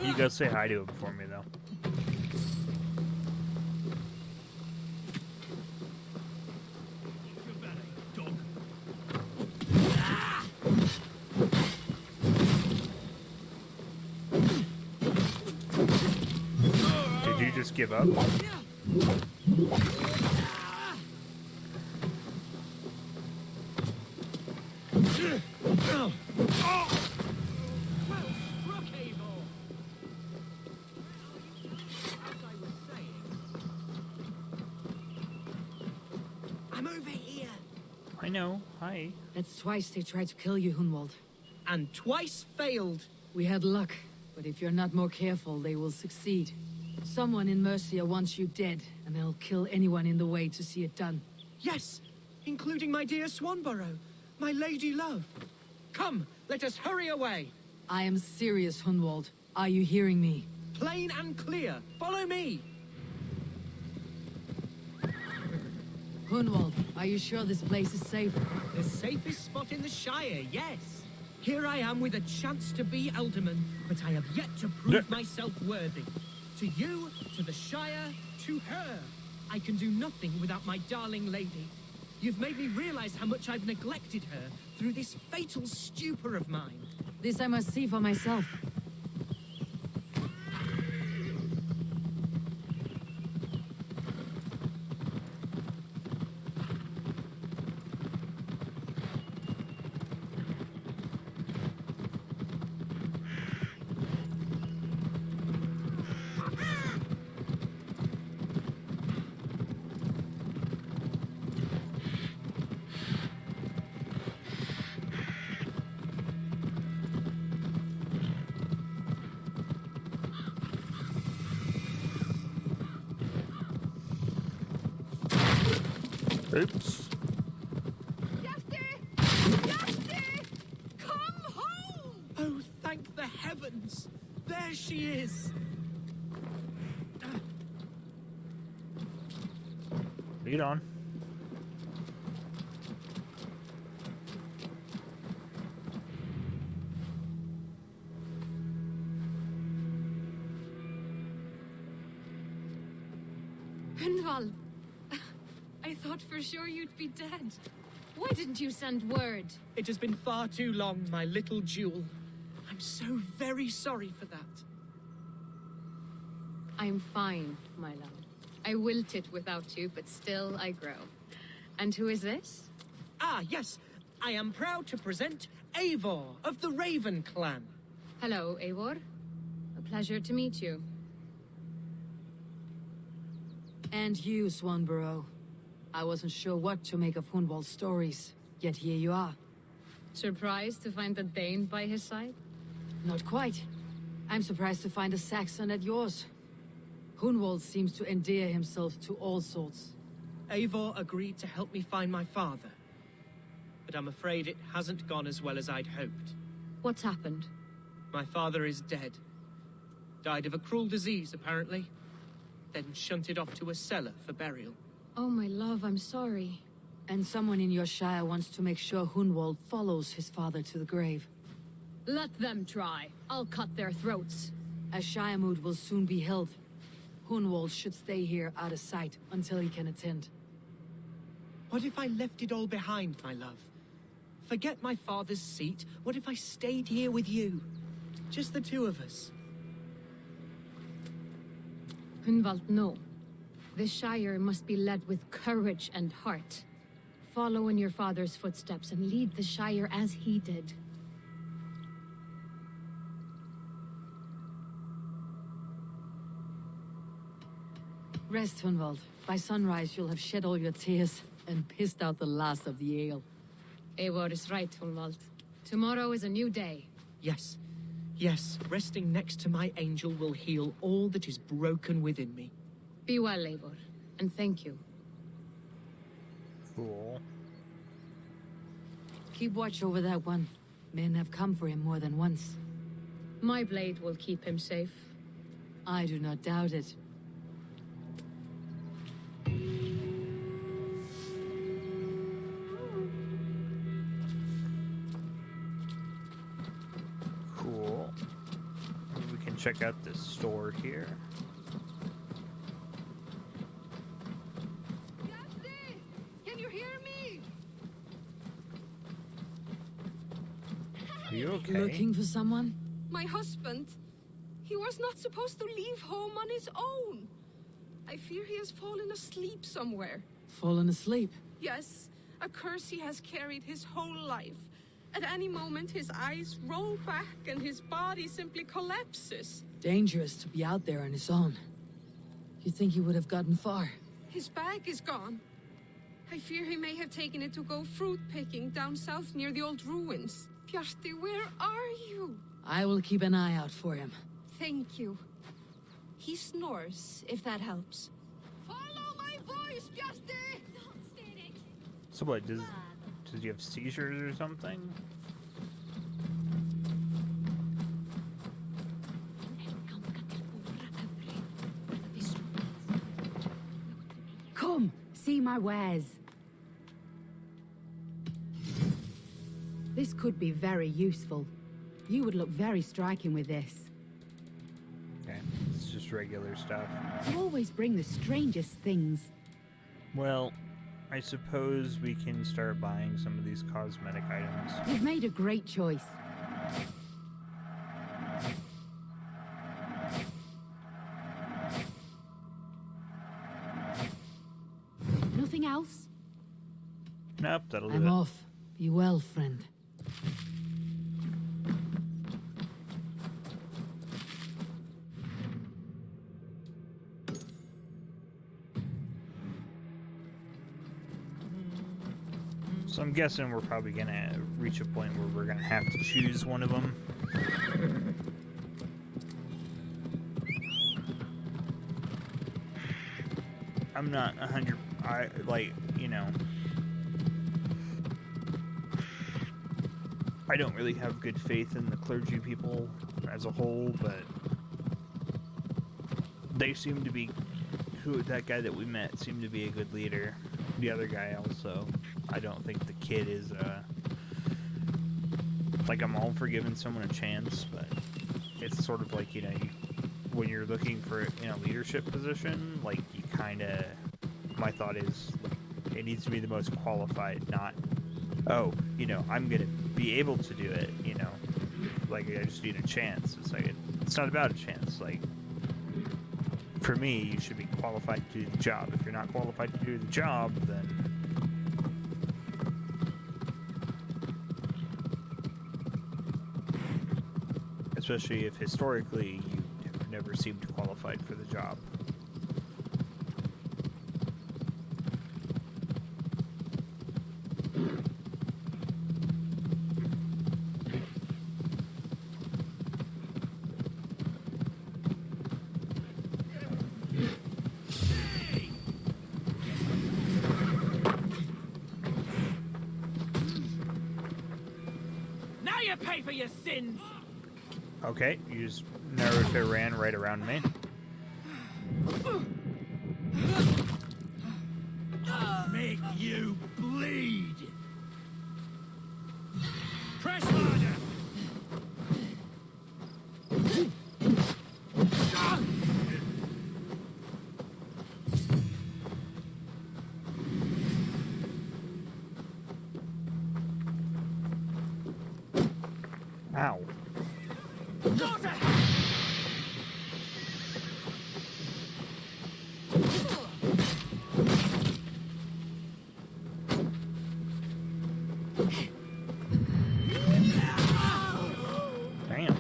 You go say hi to him for me, though. Dog. Did you just give up? Well struck, Eivor. As I was saying, I know. Hi. That's twice they tried to kill you, Hunwald. And twice failed. We had luck, but if you're not more careful, they will succeed. Someone in Mercia wants you dead, and they'll kill anyone in the way to see it done. Yes, including my dear Swanborough, my lady love. Come, let us hurry away. I am serious, Hunwald. Are you hearing me? Plain and clear. Follow me. Hunwald, are you sure this place is safe? The safest spot in the Shire, yes. Here I am with a chance to be Alderman, but I have yet to prove myself worthy. To you, to the Shire, to her. I can do nothing without my darling lady. You've made me realize how much I've neglected her through this fatal stupor of mine. This I must see for myself. Oops. Come home! Oh, thank the heavens! There she is! Lead on. Hunwald, I thought for sure you'd be dead. Why didn't you send word? It has been far too long, my little jewel. I'm so very sorry for that. I'm fine, my love. I wilted without you, but still I grow. And who is this? Ah, yes. I am proud to present Eivor of the Raven clan. Hello, Eivor. A pleasure to meet you. And you, Swanborough. I wasn't sure what to make of Hunwald's stories, yet here you are. Surprised to find a Dane by his side? Not quite. I'm surprised to find a Saxon at yours. Hunwald seems to endear himself to all sorts. Eivor agreed to help me find my father. But I'm afraid it hasn't gone as well as I'd hoped. What's happened? My father is dead. Died of a cruel disease, apparently. Then shunted off to a cellar for burial. Oh, my love, I'm sorry. And someone in your shire wants to make sure Hunwald follows his father to the grave. Let them try. I'll cut their throats. A shire moot will soon be held. Hunwald should stay here out of sight until he can attend. What if I left it all behind, my love? Forget my father's seat. What if I stayed here with you? Just the two of us. Hunwald, no. The Shire must be led with courage and heart. Follow in your father's footsteps and lead the Shire as he did. Rest, Hunwald. By sunrise, you'll have shed all your tears and pissed out the last of the ale. Eivor is right, Hunwald. Tomorrow is a new day. Yes. Yes, resting next to my angel will heal all that is broken within me. Be well, Eivor, and thank you. Cool. Keep watch over that one. Men have come for him more than once. My blade will keep him safe. I do not doubt it. Cool. We can check out this store here. Can you hear me? Are you okay? Looking for someone? My husband. He was not supposed to leave home on his own. I fear he has fallen asleep somewhere. Fallen asleep? Yes, a curse he has carried his whole life. At any moment, his eyes roll back and his body simply collapses. Dangerous to be out there on his own. You think he would have gotten far? His bag is gone. I fear he may have taken it to go fruit picking down south near the old ruins. Bjarti, where are you? I will keep an eye out for him. Thank you. He snores, if that helps. Follow my voice, Bjarti! So what, does he have seizures or something? Come, see my wares. This could be very useful. You would look very striking with this. Okay, it's just regular stuff. You always bring the strangest things. Well, I suppose we can start buying some of these cosmetic items. You've made a great choice. Nothing else? Nope, that'll do I'm it. off. Be well, friend. So I'm guessing we're probably gonna reach a point where we're gonna have to choose one of them. I'm not 100. I don't really have good faith in the clergy people as a whole, but they seem to be. That guy that we met seemed to be a good leader. The other guy also. I don't think the kid is, like, I'm all for giving someone a chance, but it's sort of like, when you're looking for, a leadership position, like, you kind of, my thought is, it needs to be the most qualified, not, I'm going to be able to do it, like, I just need a chance. It's like, it's not about a chance, like, for me, you should be qualified to do the job. If you're not qualified to do the job, then especially if historically you have never seemed qualified for the job. Now you pay for your sins! Okay, you just Naruto ran right around me. Make you bleed! Press harder! Ow. Damn.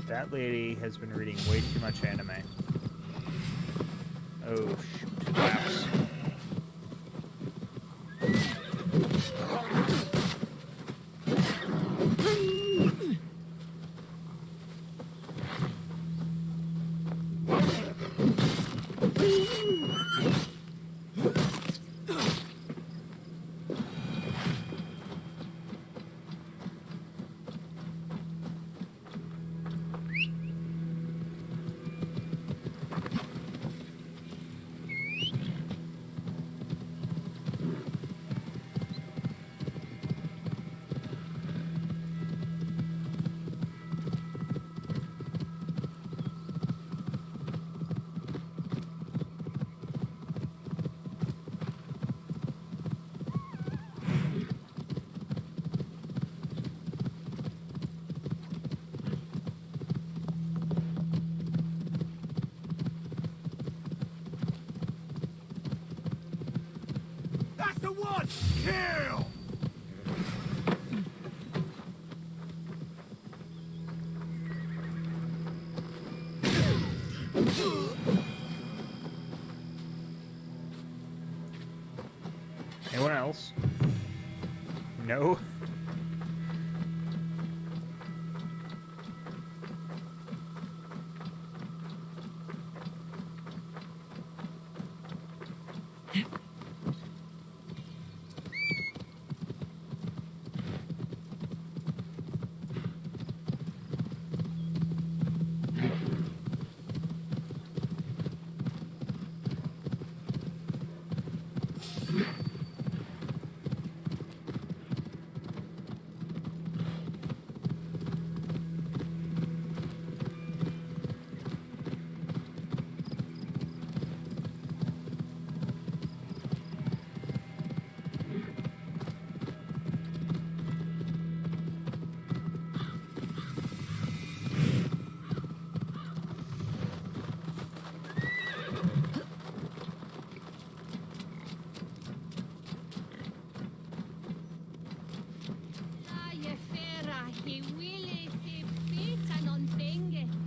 That lady has been reading way too much anime. Oh, shoot. Collapse. That's the one! Kill! Anyone else? No?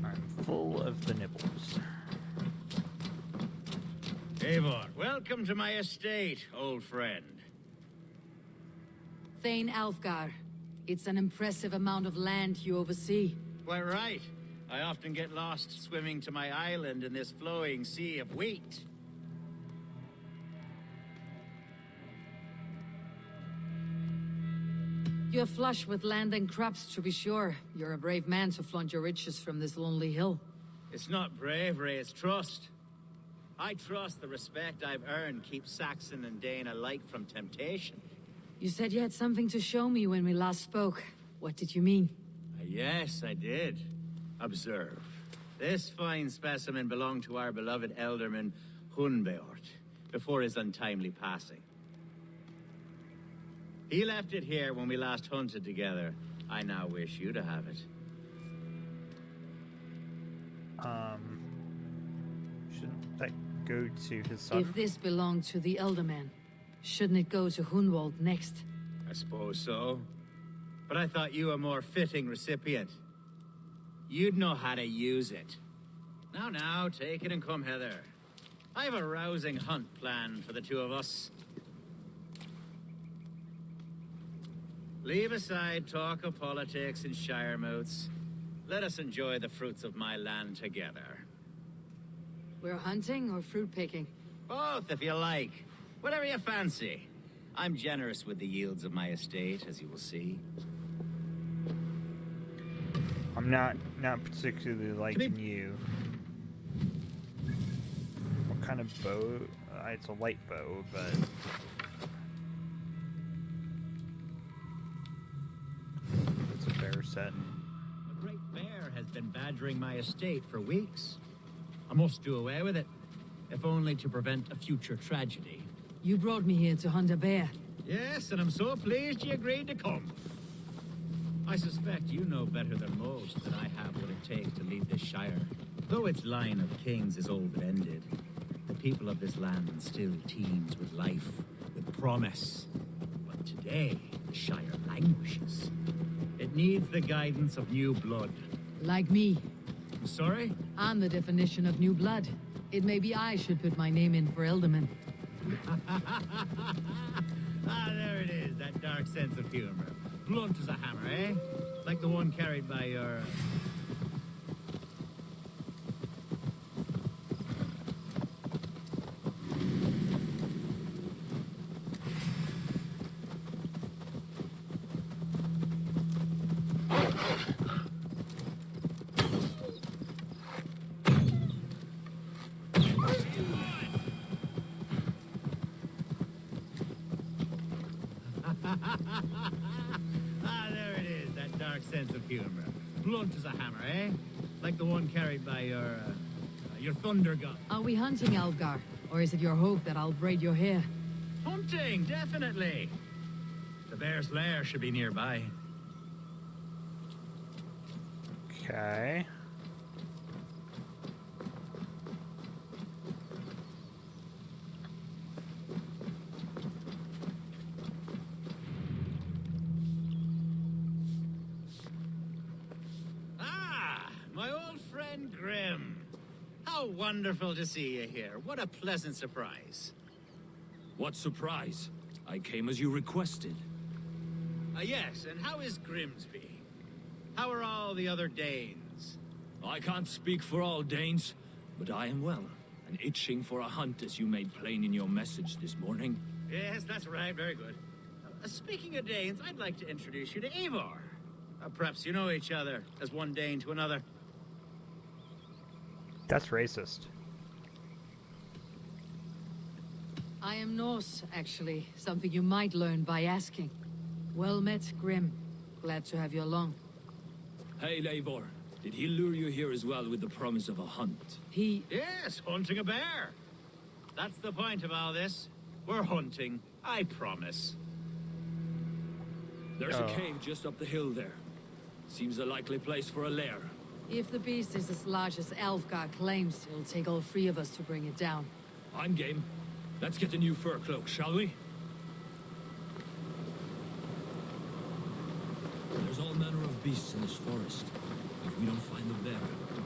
I'm full of the nibbles. Eivor, welcome to my estate, old friend. Thane Alfgar. It's an impressive amount of land you oversee. Quite right. I often get lost swimming to my island in this flowing sea of wheat. You're flush with land and crops, to be sure. You're a brave man to flaunt your riches from this lonely hill. It's not bravery, it's trust. I trust the respect I've earned keeps Saxon and Dane alike from temptation. You said you had something to show me when we last spoke. What did you mean? Yes, I did. Observe. This fine specimen belonged to our beloved elderman, Hunbeort, before his untimely passing. He left it here when we last hunted together. I now wish you to have it. Shouldn't that go to his son? If this belonged to the Elderman, shouldn't it go to Hunwald next? I suppose so. But I thought you a more fitting recipient. You'd know how to use it. Now, take it and come hither. I have a rousing hunt planned for the two of us. Leave aside talk of politics and shire moats. Let us enjoy the fruits of my land together. We're hunting or fruit picking? Both, if you like. Whatever you fancy. I'm generous with the yields of my estate, as you will see. I'm not particularly liking you. What kind of bow? It's a light bow, but it's a bear set. A great bear has been badgering my estate for weeks. I must do away with it, if only to prevent a future tragedy. You brought me here to hunt a bear. Yes, and I'm so pleased you agreed to come. I suspect you know better than most that I have what it takes to lead this shire. Though its line of kings is old and ended, the people of this land still teems with life, with promise. But today, the shire languishes. It needs the guidance of new blood. Like me. Sorry? I'm the definition of new blood. It may be I should put my name in for Elderman. There it is, that dark sense of humor. Blunt as a hammer, eh? Like the one carried by your... there it is, that dark sense of humor. Blunt as a hammer, eh? Like the one carried by your thunder gun. Are we hunting, Alfgar? Or is it your hope that I'll braid your hair? Hunting, definitely. The bear's lair should be nearby. Okay. My old friend Grim. How wonderful to see you here. What a pleasant surprise. What surprise? I came as you requested. Yes, and how is Grimsby? How are all the other Danes? I can't speak for all Danes, but I am well, and itching for a hunt as you made plain in your message this morning. Yes, that's right, very good. Speaking of Danes, I'd like to introduce you to Eivor. Perhaps you know each other, as one Dane to another. That's racist. I am Norse, actually. Something you might learn by asking. Well met, Grim. Glad to have you along. Hey, Eivor. Did he lure you here as well with the promise of a hunt? Yes, hunting a bear. That's the point of all this. We're hunting, I promise. There's a cave just up the hill there. Seems a likely place for a lair. If the beast is as large as Alfgar claims, it'll take all 3 of us to bring it down. I'm game. Let's get a new fur cloak, shall we? There's all manner of beasts in this forest. If we don't find the bear,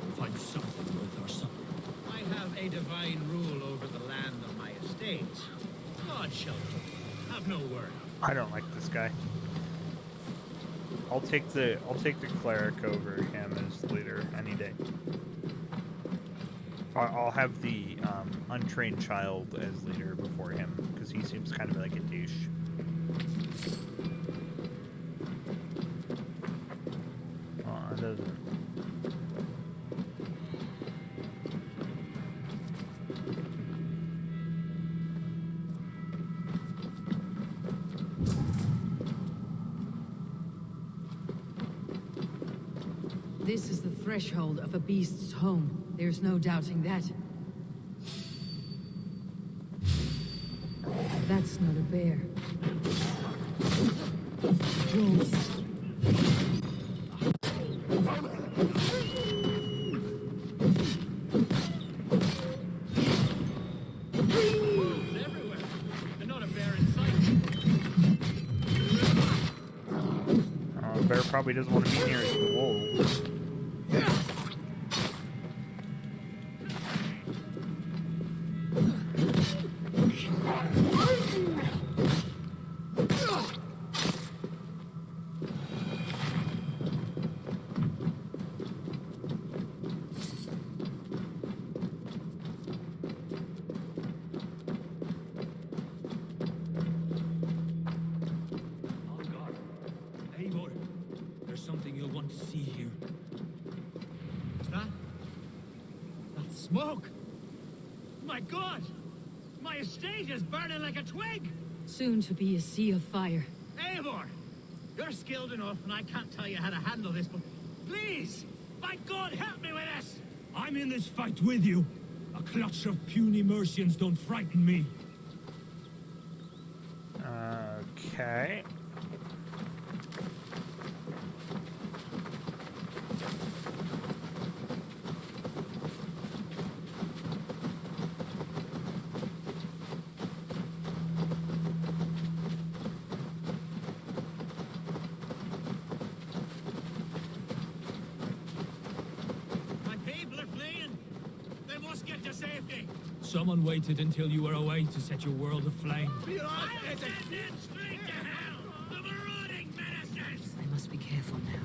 we'll find something worth our supper. I have a divine rule over the land of my estate. God shelter. Have no word. I don't like this guy. I'll take the cleric over him as leader any day. I'll have the untrained child as leader before him because he seems kind of like a douche. It doesn't. This is the threshold of a beast's home. There's no doubting that. That's not a bear. Wolves. Everywhere. And not a bear in sight. The bear probably doesn't want to be near the wolves. Eivor, there's something you'll want to see here. What's that? That's smoke! My God! My estate is burning like a twig! Soon to be a sea of fire. Eivor! You're skilled enough, and I can't tell you how to handle this, but please! By God, help me with this! I'm in this fight with you. A clutch of puny Mercians don't frighten me. Okay. My people are fleeing! They must get to safety! Someone waited until you were away to set your world aflame. I'll send them straight to hell! The marauding menaces! I must be careful now.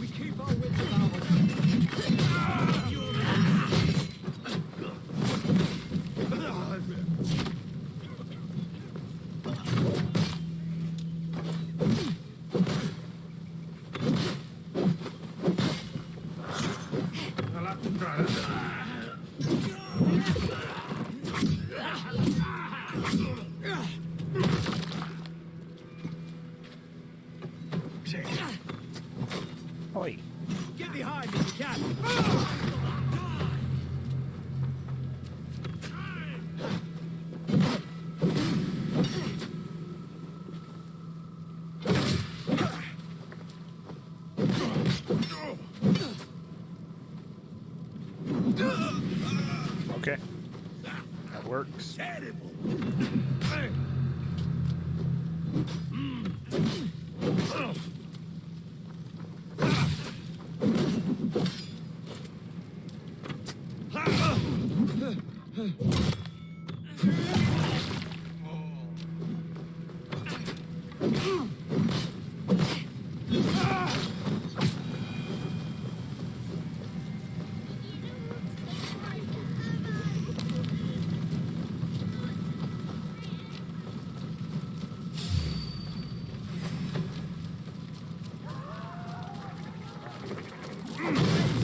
We keep our wits about us. Oi. Get behind me, you can! Okay. That works. Terrible!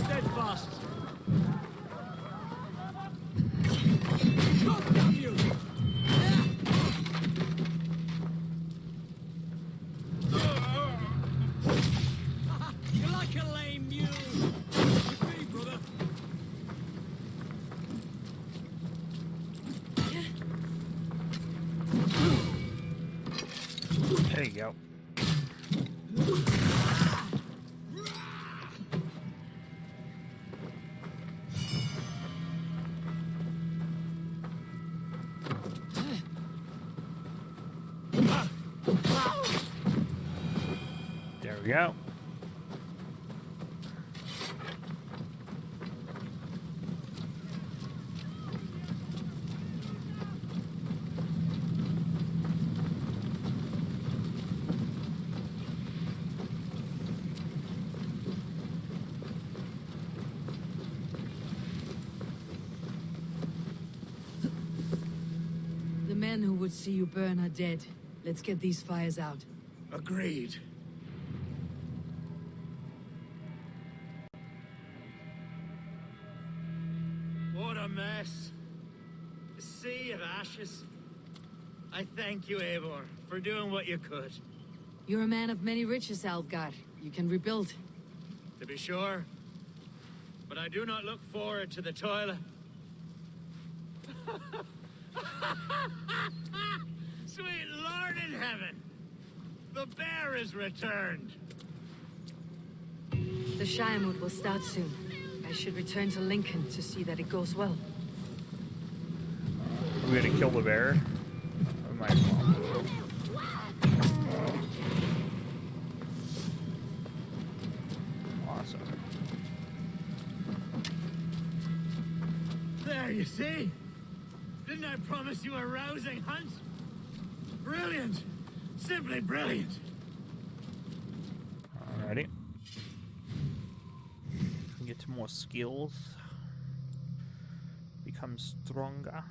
Steadfast. You're like a lame mule. With me, brother. There you go. There we go. The men who would see you burn are dead. Let's get these fires out. Agreed. What a mess. A sea of ashes. I thank you, Eivor, for doing what you could. You're a man of many riches, Algar. You can rebuild. To be sure. But I do not look forward to the toil. Sweet Lord in heaven! The bear is returned! The Shiremoot will start soon. I should return to Lincoln to see that it goes well. We're gonna kill the bear. I might as well. Awesome. There, you see? Didn't I promise you a rousing hunt? Brilliant! Simply brilliant! Alrighty. Get some more skills. Become stronger.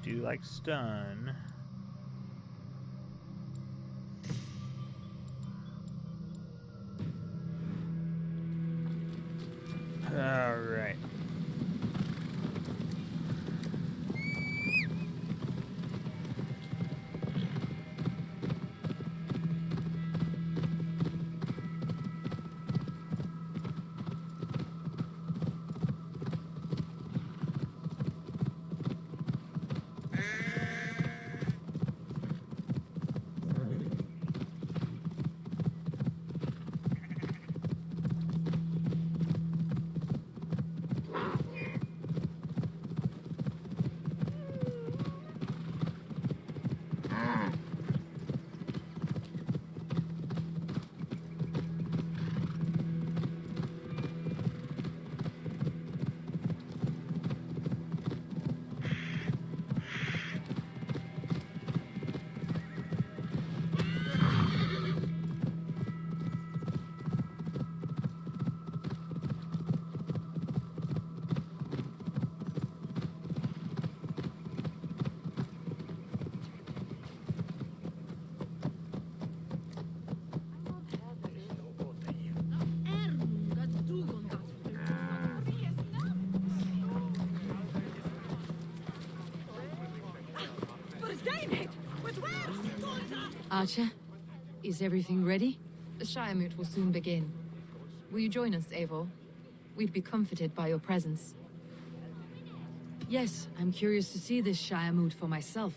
Do like stun. Alright. Archer, is everything ready? The Shiremoot will soon begin. Will you join us, Eivor? We'd be comforted by your presence. Yes, I'm curious to see this Shiremoot for myself.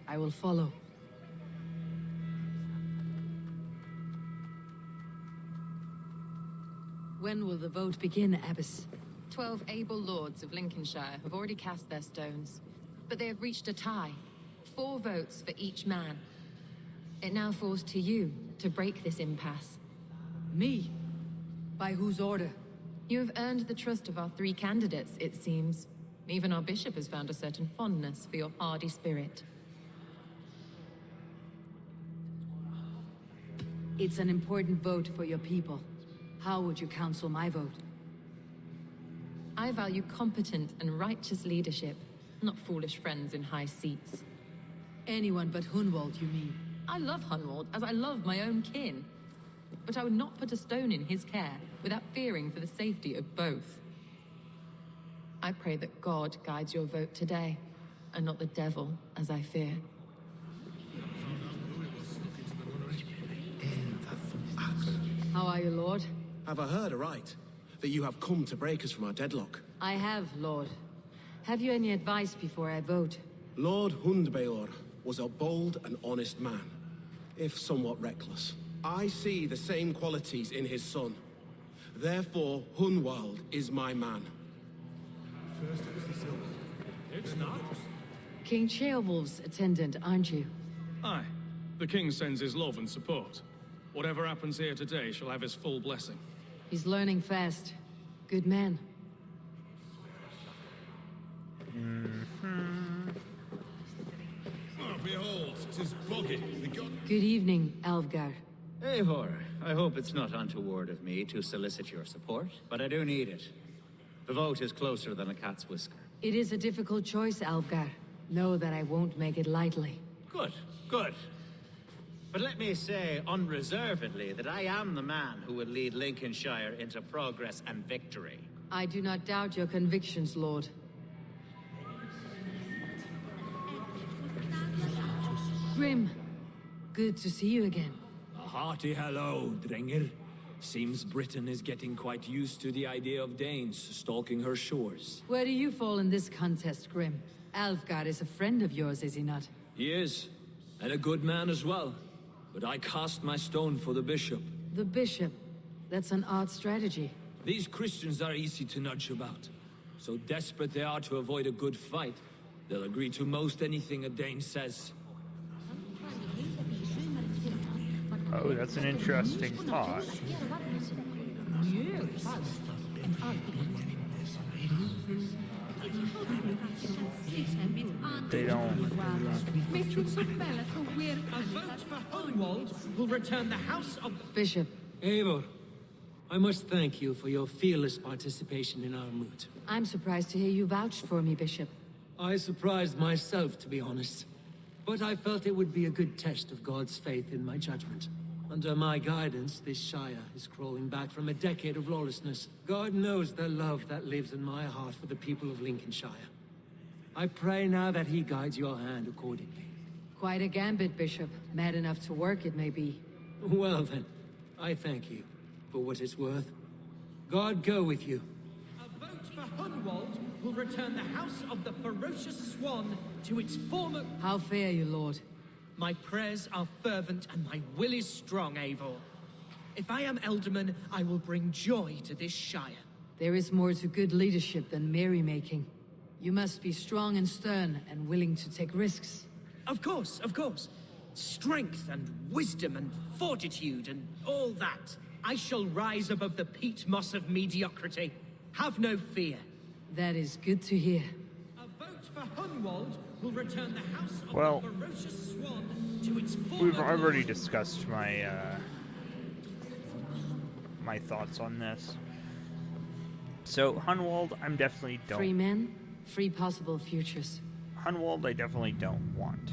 I will follow. When will the vote begin, Abbess? 12 able lords of Lincolnshire have already cast their stones, but they have reached a tie. 4 votes for each man. It now falls to you to break this impasse. Me? By whose order? You have earned the trust of our 3 candidates, it seems. Even our bishop has found a certain fondness for your hardy spirit. It's an important vote for your people. How would you counsel my vote? I value competent and righteous leadership, not foolish friends in high seats. Anyone but Hunwald, you mean? I love Hunwald as I love my own kin. But I would not put a stone in his care without fearing for the safety of both. I pray that God guides your vote today, and not the devil, as I fear. How are you, Lord? Have I heard aright? That you have come to break us from our deadlock? I have, Lord. Have you any advice before I vote? Lord Hundbeor was a bold and honest man, if somewhat reckless. I see the same qualities in his son. Therefore, Hunwald is my man. First it was the silver. It's not. King Ceolwulf's attendant, aren't you? Aye. The king sends his love and support. Whatever happens here today shall have his full blessing. He's learning fast. Good man. Oh, behold, 'tis Boggy, the god. Good evening, Alvgar. Eivor, I hope it's not untoward of me to solicit your support, but I do need it. The vote is closer than a cat's whisker. It is a difficult choice, Alvgar. Know that I won't make it lightly. Good, good. But let me say unreservedly that I am the man who will lead Lincolnshire into progress and victory. I do not doubt your convictions, Lord. Grim, good to see you again. A hearty hello, Drenger. Seems Britain is getting quite used to the idea of Danes stalking her shores. Where do you fall in this contest, Grim? Alfgar is a friend of yours, is he not? He is, and a good man as well. But I cast my stone for the bishop. The bishop? That's an odd strategy. These Christians are easy to nudge about. So desperate they are to avoid a good fight, they'll agree to most anything a Dane says. Oh, that's an interesting thought. They don't. A vote for Hunwald will return the house of... Bishop. Eivor, I must thank you for your fearless participation in our moot. I'm surprised to hear you vouched for me, Bishop. I surprised myself, to be honest. But I felt it would be a good test of God's faith in my judgment. Under my guidance, this Shire is crawling back from a decade of lawlessness. God knows the love that lives in my heart for the people of Lincolnshire. I pray now that he guides your hand accordingly. Quite a gambit, Bishop. Mad enough to work, it may be. Well then, I thank you for what it's worth. God go with you. A vote for Hunwald will return the house of the ferocious swan to its former... How fare you, Lord? My prayers are fervent and my will is strong, Eivor. If I am Elderman, I will bring joy to this Shire. There is more to good leadership than merrymaking. You must be strong and stern and willing to take risks. Of course, of course. Strength and wisdom and fortitude and all that. I shall rise above the peat moss of mediocrity. Have no fear. That is good to hear. A vote for Hunwald will return the house of Well, the ferocious swan to its former I've already glory. discussed my my thoughts on this. So Hunwald, I'm definitely don't. Free men, free possible futures. Hunwald, I definitely don't want.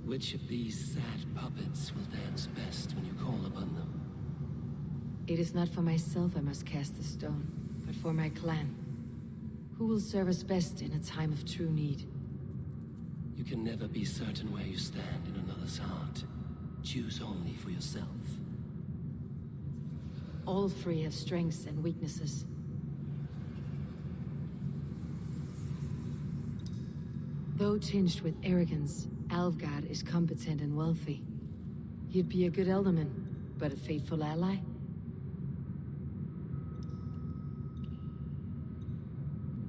Which of these sad puppets will dance best when you call upon them? It is not for myself I must cast the stone, but for my clan. Who will serve us best in a time of true need? You can never be certain where you stand in another's heart. Choose only for yourself. All three have strengths and weaknesses. Though tinged with arrogance, Alvgard is competent and wealthy. He'd be a good elderman, but a faithful ally?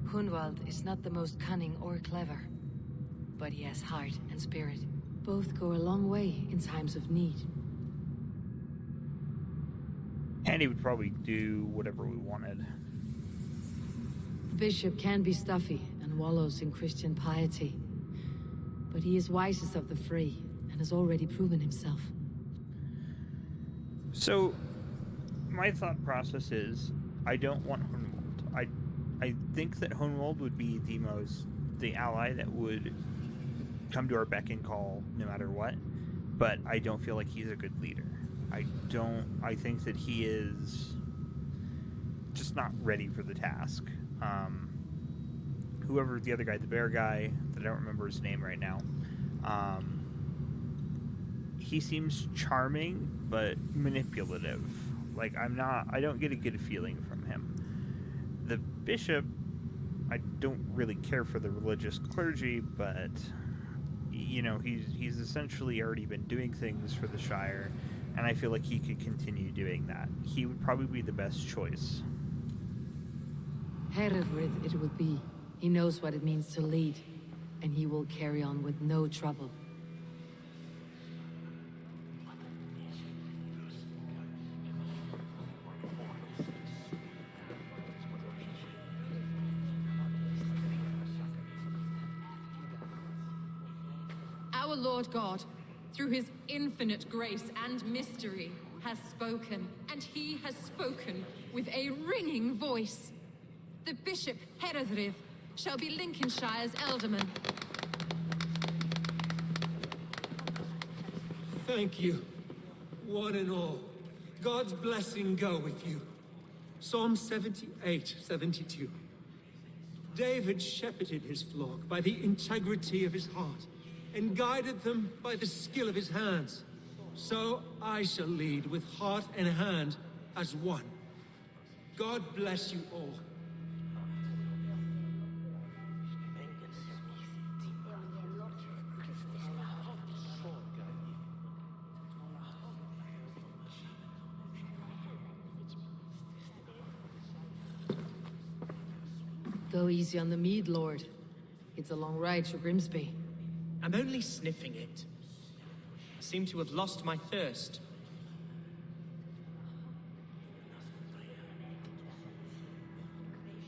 Hunwald is not the most cunning or clever, but he has heart and spirit. Both go a long way in times of need. And he would probably do whatever we wanted. The bishop can be stuffy and wallows in Christian piety. But he is wisest of the three, and has already proven himself. So, my thought process is, I don't want Hunwald. I think that Hunwald would be the ally that would come to our beck and call no matter what, but I don't feel like he's a good leader. I think that he is just not ready for the task. Whoever the other guy, the bear guy, that I don't remember his name right now, he seems charming, but manipulative. Like, I don't get a good feeling from him. The bishop, I don't really care for the religious clergy, but, you know, he's essentially already been doing things for the Shire, and I feel like he could continue doing that. He would probably be the best choice. Herewith it would be. He knows what it means to lead, and he will carry on with no trouble. Our Lord God, through his infinite grace and mystery, has spoken, and he has spoken with a ringing voice. The Bishop Heredrith shall be Lincolnshire's Elderman. Thank you, one and all. God's blessing go with you. Psalm 78, 72. David shepherded his flock by the integrity of his heart, and guided them by the skill of his hands. So I shall lead with heart and hand as one. God bless you all. Go easy on the mead, Lord. It's a long ride to Grimsby. I'm only sniffing it. I seem to have lost my thirst.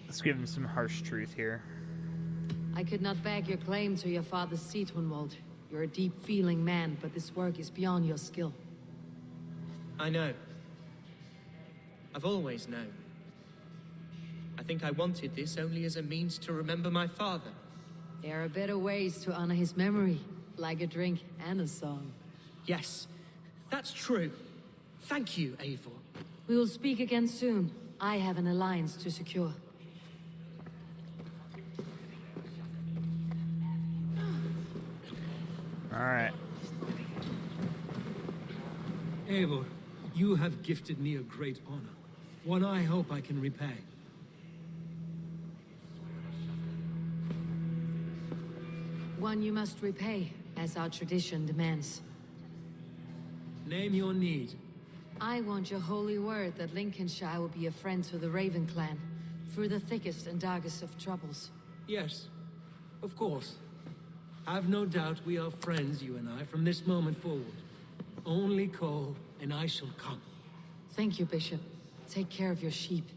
Let's give him some harsh truth here. I could not back your claim to your father's seat, Hunwald. You're a deep-feeling man, but this work is beyond your skill. I know. I've always known. I think I wanted this only as a means to remember my father. There are better ways to honor his memory, like a drink and a song. Yes, that's true. Thank you, Eivor. We will speak again soon. I have an alliance to secure. All right. Eivor, you have gifted me a great honor, one I hope I can repay. One you must repay, as our tradition demands. Name your need. I want your holy word that Lincolnshire will be a friend to the Raven clan, through the thickest and darkest of troubles. Yes, of course. Have no doubt we are friends, you and I, from this moment forward. Only call, and I shall come. Thank you, Bishop. Take care of your sheep.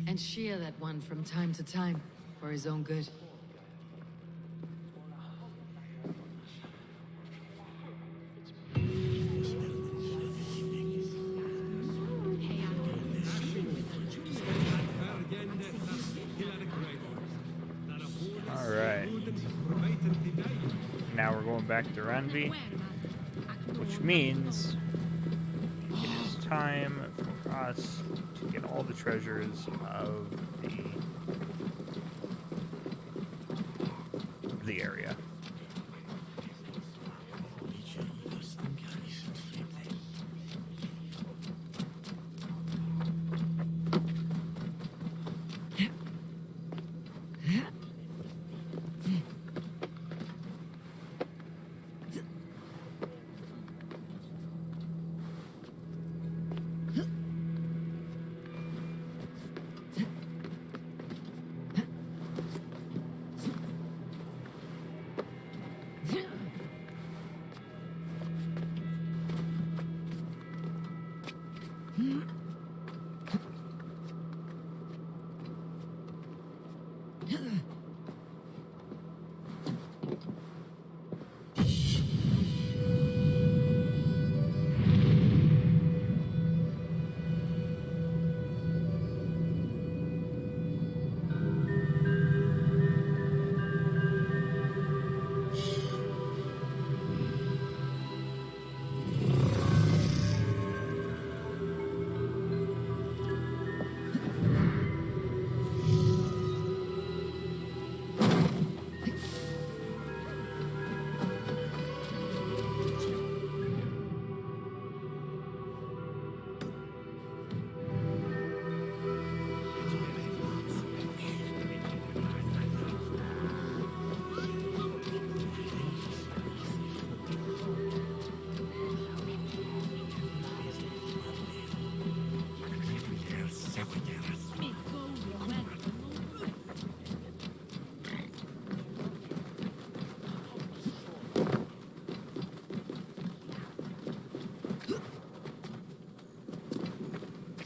And shear that one from time to time, for his own good. All right. Now we're going back to Ranvi, which means it is time for us to get all the treasures of the area.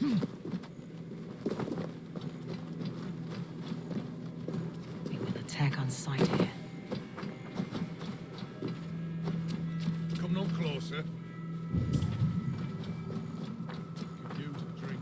We will attack on sight here. Come no closer. Could use a drink.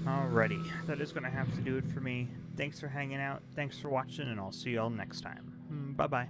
Alrighty, that is going to have to do it for me. Thanks for hanging out, thanks for watching, and I'll see you all next time. Bye-bye.